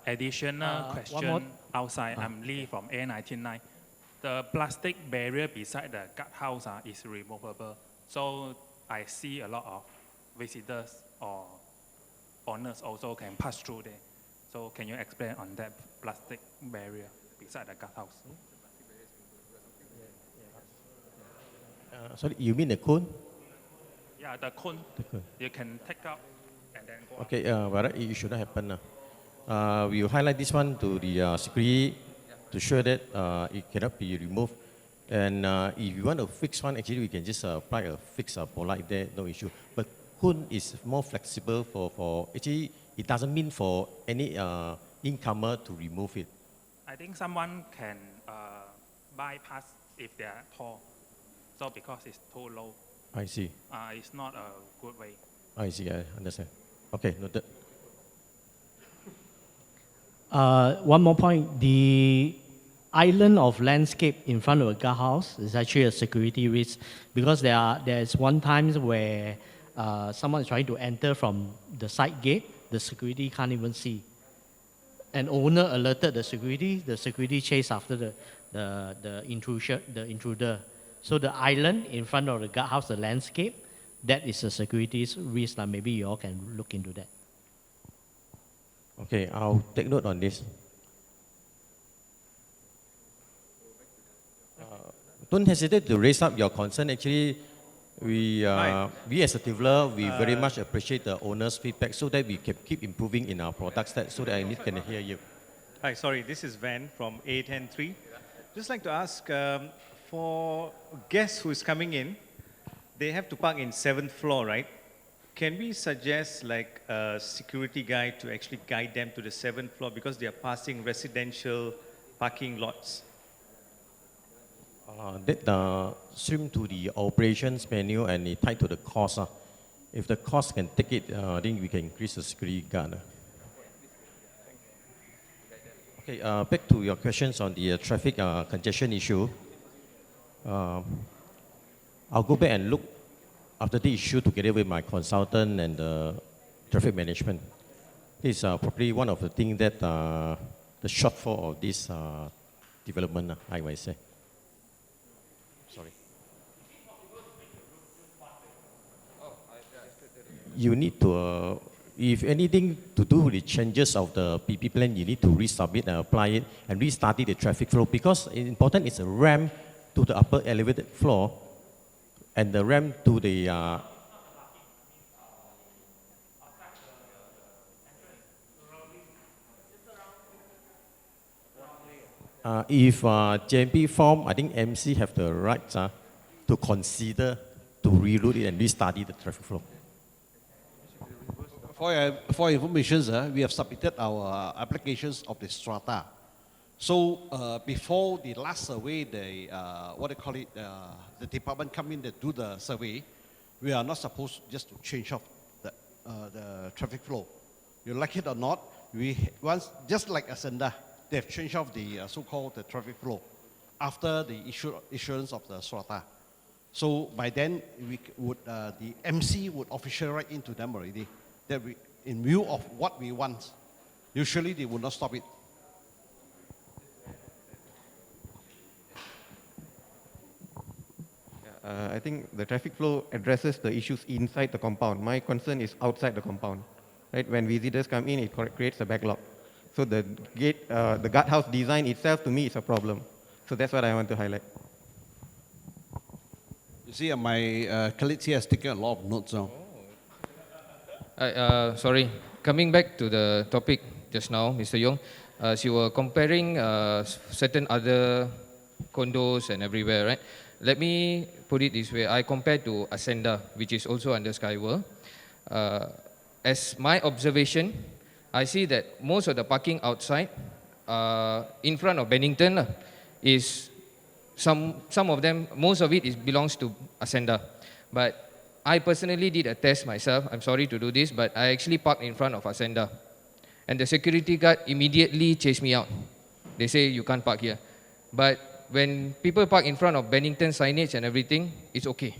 Additional question outside. I'm Lee from A199. The plastic barrier beside the guardhouse is removable. So I see a lot of visitors or owners also can pass through there. So can you explain on that plastic barrier beside the guardhouse? Sorry, you mean the cone? Yeah, the cone. You can take out and then go Okay, but it shouldn't happen. We will highlight this one to the security to show that it cannot be removed. And if you want to fix one, actually we can just apply a fixed polite there, no issue. But cone is more flexible for actually it doesn't mean for any incomer to remove it. I think someone can bypass if they are tall. So because it's too low. I see. It's not a good way. I see, I understand. Okay, noted. One more point, the island of landscape in front of a guardhouse is actually a security risk because there's one time where someone is trying to enter from the side gate, the security can't even see. An owner alerted the security chased after the intruder. So the island in front of the guardhouse, the landscape, that is a security risk. Maybe you all can look into that. Okay, I'll take note on this. Don't hesitate to raise up your concern. Actually, we as a dealer, we very much appreciate the owner's feedback so that we can keep improving in our products so that I can hear you. Hi, sorry, this is Van from A103. Just like to ask, for guests who is coming in, they have to park in 7th floor, right? Can we suggest like a security guide to actually guide them to the 7th floor because they are passing residential parking lots? That swim to the operations menu and it tied to the cost. If the cost can take it, I think we can increase the security guard. Okay, back to your questions on the traffic congestion issue. I'll go back and look after the issue together with my consultant and the traffic management. This is probably one of the things that the shortfall of this development, I might say. Sorry. You need to, if anything to do with the changes of the PP plan, you need to resubmit and apply it and restudy the traffic flow because it's important it's a ramp to the upper elevated floor and the ramp to the if JMP form, I think MC have the right to consider to reroute it and restudy the traffic flow. For information, we have submitted our applications of the strata. So before the last survey, the department come in to do the survey, we are not supposed just to change off the traffic flow. You like it or not, just like Ascenda, they have changed off the so-called the traffic flow after the issuance of the strata. So by then, the MC would officially write into them already that in view of what we want, usually they would not stop it. I think the traffic flow addresses the issues inside the compound. My concern is outside the compound. Right? When visitors come in, it creates a backlog. So the gate, the guardhouse design itself, to me, is a problem. So that's what I want to highlight. You see, my colleague here has taken a lot of notes now. Sorry, coming back to the topic just now, Mr. Yong, as you were comparing certain other condos and everywhere, right? Let me put it this way. I compared to Ascenda, which is also under Skyworld. As my observation, I see that most of the parking outside, in front of Bennington, is some of them, most of it belongs to Ascenda. But I personally did a test myself. I'm sorry to do this, but I actually parked in front of Ascenda. And the security guard immediately chased me out. They say, you can't park here. But when people park in front of Bennington signage and everything, it's okay.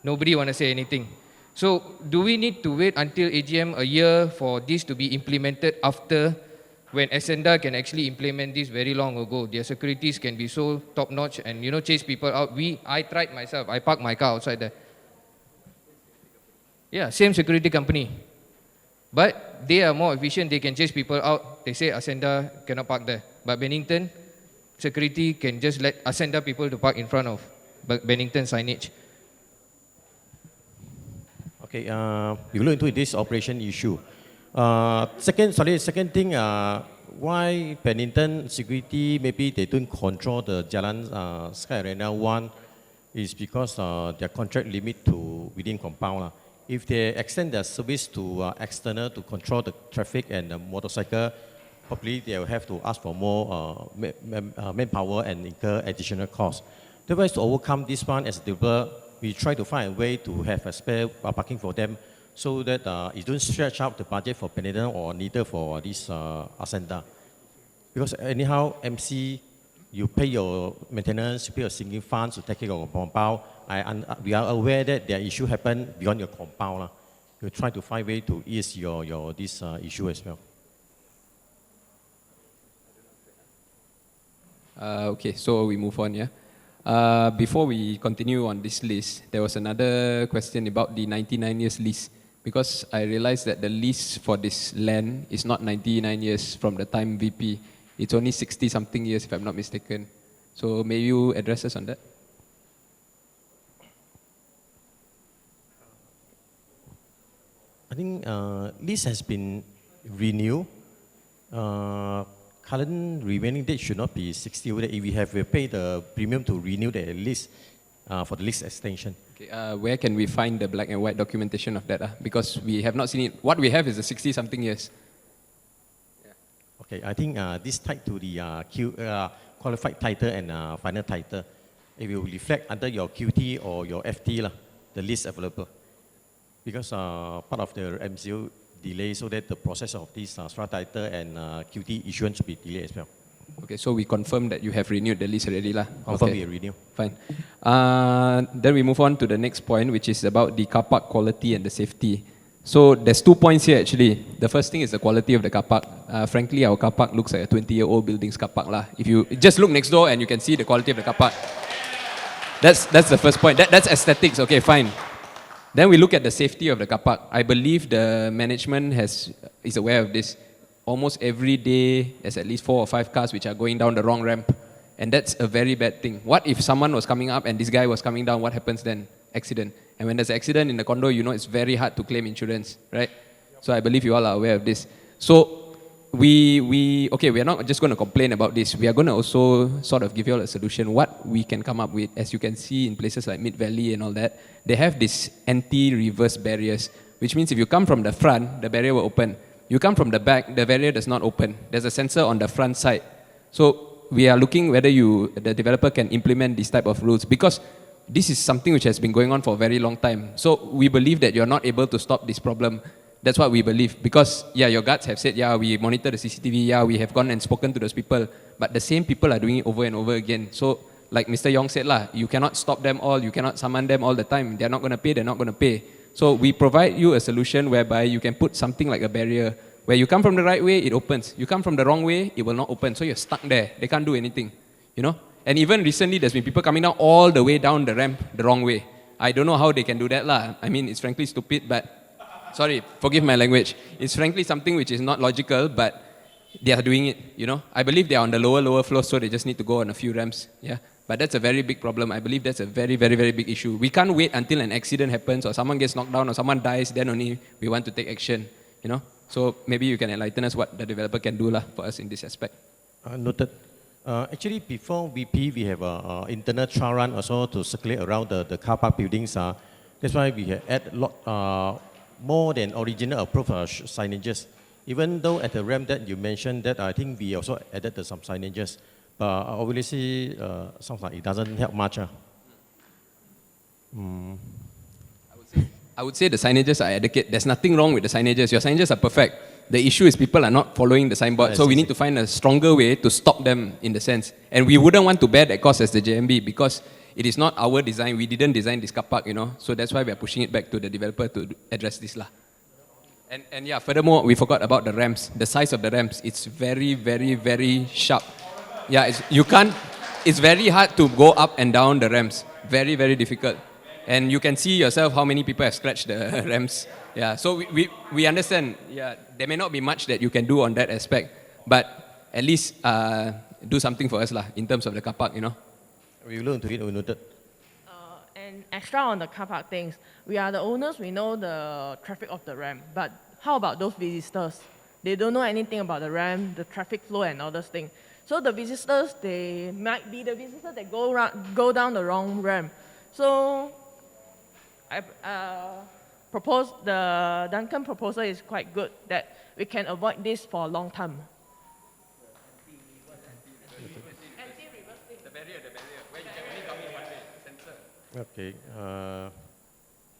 Nobody want to say anything. So do we need to wait until AGM a year for this to be implemented after, when Ascenda can actually implement this very long ago? Their securities can be so top-notch and, you know, chase people out. I tried myself. I parked my car outside there. Yeah, same security company. But they are more efficient. They can chase people out. They say Ascenda cannot park there. But Bennington, security can just let Ascenda people to park in front of Bennington signage. Okay, we look into this operation issue. Second thing, why Bennington security, maybe they don't control the Jalan Sky Arena 1 is because their contract limit to within compound. If they extend their service to external to control the traffic and the motorcycle, probably they will have to ask for more manpower and incur additional costs. Otherwise, to overcome this one as a developer, we try to find a way to have a spare parking for them so that it don't stretch out the budget for Bennington or neither for this Ascenda. Because anyhow, MC, you pay your maintenance, you pay your sinking funds to take care of your compound. We are aware that their issue happen beyond your compound. You try to find a way to ease your this issue as well. Okay, so we move on, yeah. Before we continue on this list, there was another question about the 99 years lease. Because I realized that the lease for this land is not 99 years from the time VP. It's only 60-something years, if I'm not mistaken. So may you address us on that? I think lease has been renewed. Current remaining date should not be 60. If we have paid the premium to renew the lease for the lease extension. Okay, where can we find the black and white documentation of that? Because we have not seen it. What we have is the 60-something years. Okay, I think this tied to the qualified title and final title. It will reflect under your QT or your FT, the list available. Because part of the MCO delay so that the process of this SRA title and QT issuance will be delayed as well. Okay, so we confirm that you have renewed the lease already, lah. Confirm Okay. we renew. Fine. Then we move on to the next point, which is about the car park quality and the safety. So there's 2 points here actually. The first thing is the quality of the car park. Frankly, our car park looks like a 20-year-old building's car park, lah. If you just look next door and you can see the quality of the car park. That's the first point. That's aesthetics. Okay, fine. Then we look at the safety of the car park. I believe the management is aware of this. Almost every day, there's at least 4 or 5 cars which are going down the wrong ramp. And that's a very bad thing. What if someone was coming up and this guy was coming down? What happens then? Accident. And when there's an accident in the condo, you know it's very hard to claim insurance, right? So I believe you all are aware of this. So we are not just going to complain about this. We are going to also sort of give you all a solution, what we can come up with. As you can see in places like Mid Valley and all that, they have these anti-reverse barriers, which means if you come from the front, the barrier will open. You come from the back, the barrier does not open. There's a sensor on the front side. So we are looking whether the developer can implement these type of rules, because this is something which has been going on for a very long time. So we believe that you're not able to stop this problem. That's what we believe. Because, yeah, your guards have said, yeah, we monitor the CCTV, yeah, we have gone and spoken to those people. But the same people are doing it over and over again. So, like Mr. Yong said, you cannot stop them all, you cannot summon them all the time. They're not going to pay, they're not going to pay. So we provide you a solution whereby you can put something like a barrier. Where you come from the right way, it opens. You come from the wrong way, it will not open. So you're stuck there. They can't do anything, you know? And even recently, there's been people coming down all the way down the ramp the wrong way. I don't know how they can do that, lah. I mean, it's frankly stupid, but sorry, forgive my language. It's frankly something which is not logical, but they are doing it, you know? I believe they are on the lower floor, so they just need to go on a few ramps, yeah? But that's a very big problem. I believe that's a very, very, very big issue. We can't wait until an accident happens or someone gets knocked down or someone dies, then only we want to take action, you know? So maybe you can enlighten us what the developer can do for us in this aspect. Noted. Actually, before VP, we have an internal trial run also to circulate around the car park buildings. That's why we have add a lot more than original approved signages. Even though at the ramp that you mentioned that, I think we also added some signages. But obviously, sounds like it doesn't help much. I would say the signages are adequate. There's nothing wrong with the signages. Your signages are perfect. The issue is people are not following the signboard. So we need to find a stronger way to stop them in the sense. And we wouldn't want to bear that cost as the JMB because it is not our design. We didn't design this car park, you know. So that's why we are pushing it back to the developer to address this lah. And yeah, furthermore, we forgot about the ramps. The size of the ramps, it's very, very, very sharp. Yeah, it's very hard to go up and down the ramps. Very, very difficult. And you can see yourself how many people have scratched the ramps. Yeah, so we understand. Yeah, there may not be much that you can do on that aspect, but at least do something for us lah in terms of the car park, you know. We will look into it, we noted. And extra on the car park things, we are the owners, we know the traffic of the ramp, but how about those visitors? They don't know anything about the ramp, the traffic flow and all those things. So the visitors, they might be the visitors that go down the wrong ramp. So I propose, the Duncan proposal is quite good, that we can avoid this for a long time. Okay.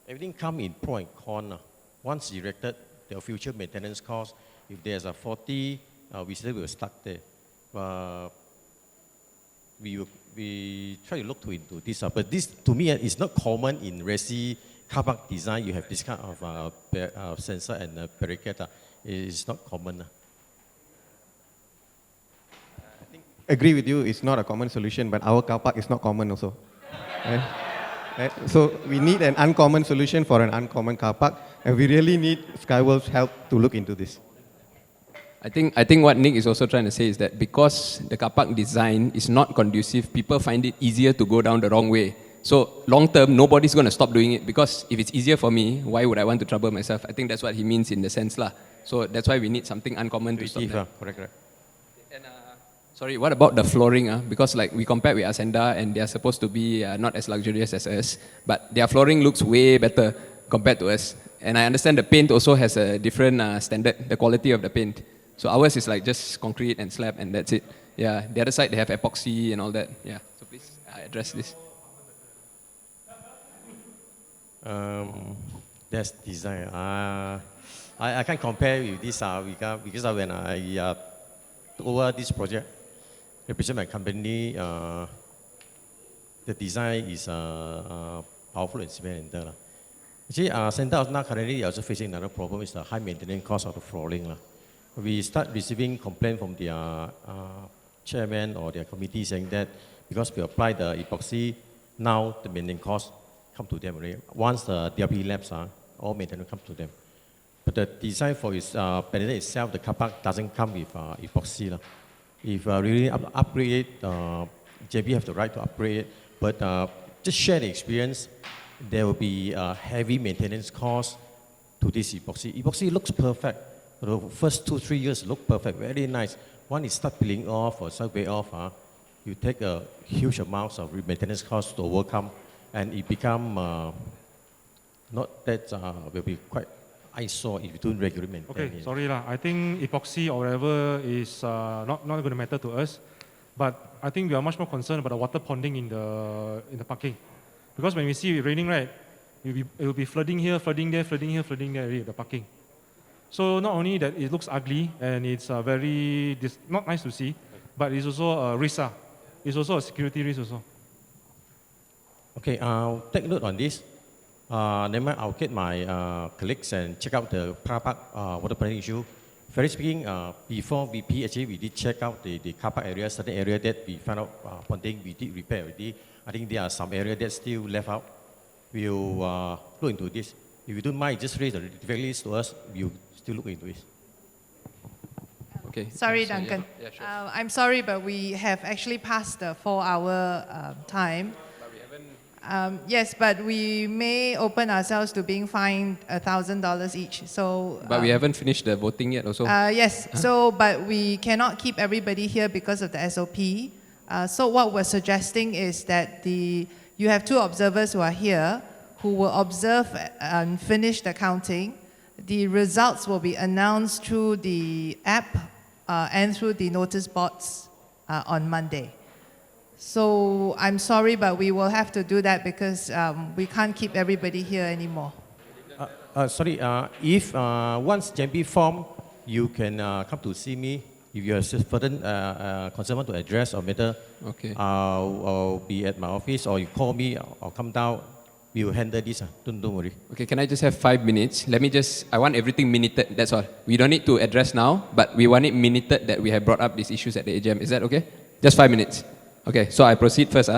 Everything come in pro and con. Once erected, the future maintenance cost, if there's a 40, we still will start there. We try to look into this. But this, to me, is not common in resi car park design. You have this kind of sensor and barricade. It's not common. Agree with you, it's not a common solution, but our car park is not common also. Right? So we need an uncommon solution for an uncommon car park, and we really need Skyworld's help to look into this. I think what Nick is also trying to say is that because the car park design is not conducive, people find it easier to go down the wrong way. So long term, nobody's going to stop doing it because if it's easier for me, why would I want to trouble myself? I think that's what he means in the sense lah. So that's why we need something uncommon to stop that. Correct. And sorry, what about the flooring? Because like we compare with Ascenda and they are supposed to be not as luxurious as us, but their flooring looks way better compared to us. And I understand the paint also has a different standard, the quality of the paint. So ours is like just concrete and slab and that's it. Yeah, the other side they have epoxy and all that. Yeah, so please address this. That's design. I can't compare with this because when I over this project, represent my company, the design is powerful and experimental. Actually, Santa now currently also facing another problem is the high maintenance cost of the flooring. We start receiving complaint from their chairman or their committee saying that because we apply the epoxy, now the maintenance cost come to them already. Once the DRP labs all maintenance come to them. But the design for its benefit itself, the car park doesn't come with epoxy. If really upgrade it, JB have the right to upgrade it. But just share the experience, there will be heavy maintenance cost to this epoxy. Epoxy looks perfect. The first 2-3 years look perfect, very nice. When it start peeling off or start way off, you take a huge amount of maintenance costs to overcome, and it become not that will be quite eyesore if you don't regularly maintain it. Okay, sorry lah. I think epoxy or whatever is not going to matter to us, but I think we are much more concerned about the water ponding in the parking, because when we see it raining, right, it will be flooding here, flooding there, flooding here, flooding there, the parking. So not only that it looks ugly and it's not nice to see, but it's also a risk. It's also a security risk also. Okay, I'll take note on this. Then I'll get my colleagues and check out the car park water ponding issue. Very speaking, before VP, actually we did check out the car park area, certain area that we found out ponding, we did repair already. I think there are some areas that still left out. We'll look into this. If you don't mind, just raise the difficulties to us, we'll still look into it. Okay. Sorry, Duncan. Yeah, sure. I'm sorry, but we have actually passed the 4-hour time. Yes, but we may open ourselves to being fined $1,000 each. So. But we haven't finished the voting yet, also. Yes. So, but we cannot keep everybody here because of the SOP. So what we're suggesting is that you have 2 observers who are here who will observe and finish the counting. The results will be announced through the app and through the notice boards on Monday. So I'm sorry, but we will have to do that because we can't keep everybody here anymore. Sorry, if once JMB form, you can come to see me if you have further concern to address or matter. Okay. I'll be at my office, or you call me or come down. We will handle this. Don't worry. Okay, can I just have 5 minutes? I want everything minuted, that's all. We don't need to address now, but we want it minuted that we have brought up these issues at the AGM. Is that okay? Just 5 minutes. Okay, so I proceed first.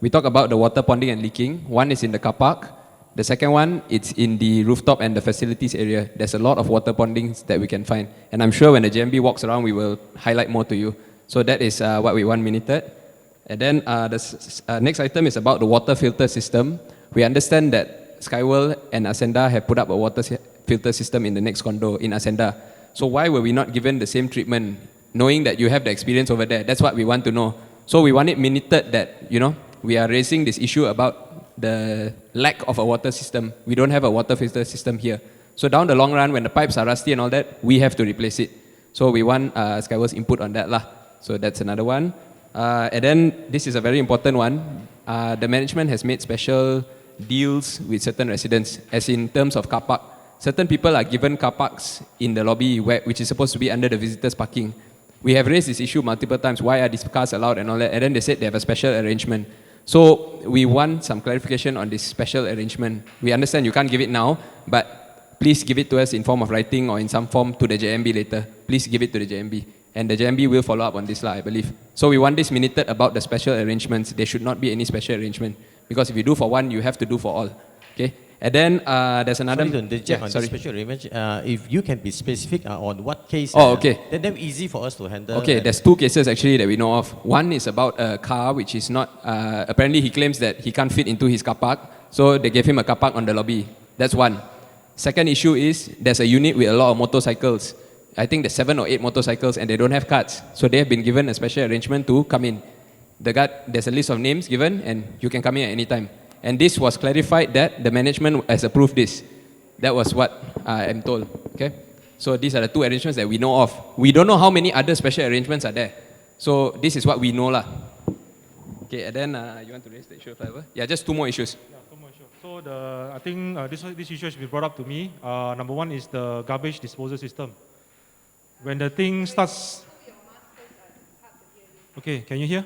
We talk about the water ponding and leaking. One is in the car park. The second one, it's in the rooftop and the facilities area. There's a lot of water pondings that we can find. And I'm sure when the GMB walks around, we will highlight more to you. So that is what we want minuted. And then the next item is about the water filter system. We understand that Skyworld and Ascenda have put up a water filter system in the next condo in Ascenda. So why were we not given the same treatment, knowing that you have the experience over there? That's what we want to know. So we want it minuted that, we are raising this issue about the lack of a water system. We don't have a water filter system here. So down the long run, when the pipes are rusty and all that, we have to replace it. So we want Skyworld's input on that. So that's another one. And then this is a very important one. The management has made special deals with certain residents, as in terms of car park. Certain people are given car parks in the lobby, which is supposed to be under the visitors' parking. We have raised this issue multiple times. Why are these cars allowed and all that? And then they said they have a special arrangement. So we want some clarification on this special arrangement. We understand you can't give it now, but please give it to us in form of writing or in some form to the JMB later. Please give it to the JMB. And the JMB will follow up on this, I believe. So we want this minuted about the special arrangements. There should not be any special arrangement. Because if you do for one, you have to do for all. Okay? And then there's another... Sorry to interject on this special arrangement. If you can be specific on what case, okay. Then easy for us to handle. Okay, there's 2 cases actually that we know of. One is about a car which is not... apparently he claims that he can't fit into his car park, so they gave him a car park on the lobby. That's one. Second issue is there's a unit with a lot of motorcycles. I think there's 7 or 8 motorcycles and they don't have cards. So they have been given a special arrangement to come in. There's a list of names given and you can come in at any time. And this was clarified that the management has approved this. That was what I am told. Okay? So these are the 2 arrangements that we know of. We don't know how many other special arrangements are there. So this is what we know. Okay, and then you want to raise the issue of flyover? Yeah, just 2 more issues. Yeah, 2 more issues. So I think this issue should be brought up to me. Number 1 is the garbage disposal system. When the thing starts... Okay, can you hear?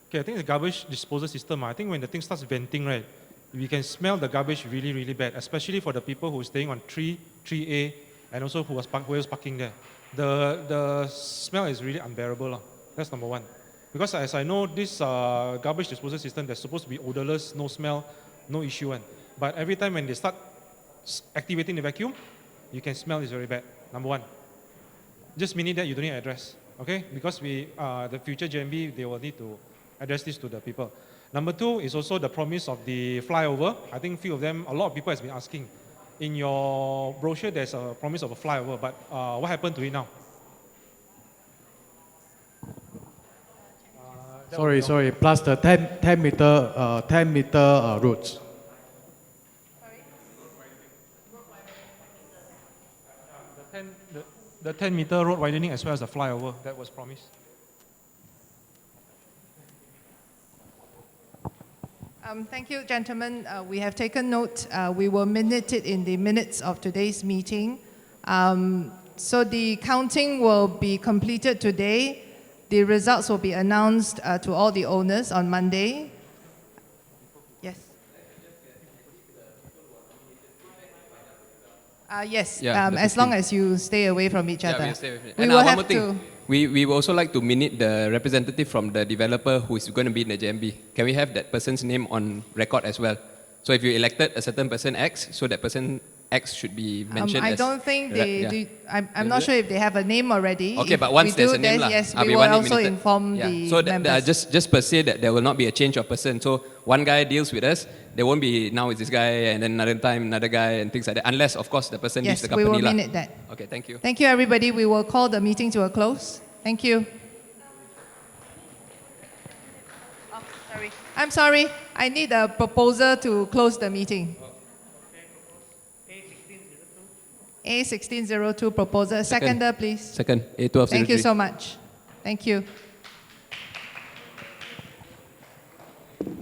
Okay, I think the garbage disposal system, I think when the thing starts venting, right, we can smell the garbage really, really bad, especially for the people who are staying on 3A, and also who was parking there. The smell is really unbearable. That's number 1. Because as I know, this garbage disposal system, they're supposed to be odorless, no smell, no issue. But every time when they start activating the vacuum, you can smell it's very bad, number 1. Just meaning that you don't need to address, okay? Because the future JMB, they will need to address this to the people. Number 2 is also the promise of the flyover. I think a lot of people has been asking. In your brochure, there's a promise of a flyover, but what happened to it now? Sorry. Plus the 10 meter roads. The 10-meter road widening as well as the flyover that was promised. Thank you, gentlemen. We have taken note. We will minute it in the minutes of today's meeting. So the counting will be completed today. The results will be announced to all the owners on Monday. Yes. Yes, Yeah, as long as you stay away from each other. We'll stay with it. We And will one have more thing. to... We would also like to minute the representative from the developer who is going to be in the JMB. Can we have that person's name on record as well? So if you elected a certain person X, so that person X should be mentioned I as... don't think they Yeah. do. I'm not sure if they have a name already. Okay, If but once we there's do, a name, then yes, we we will want it also minuted. inform Yeah. the So members. just per se that there will not be a change of person. So one guy deals with us, there won't be now it's this guy and then another time another guy and things like that. Unless, of course, the person leaves Yes, the we company. will minute that. Okay, thank you. Thank you, everybody. We will call the meeting to a close. Thank you. Oh, sorry. I'm sorry. I need a proposal to close the meeting. A1602 proposal. Seconder, please. Second, A1203. Thank you so much. Thank you.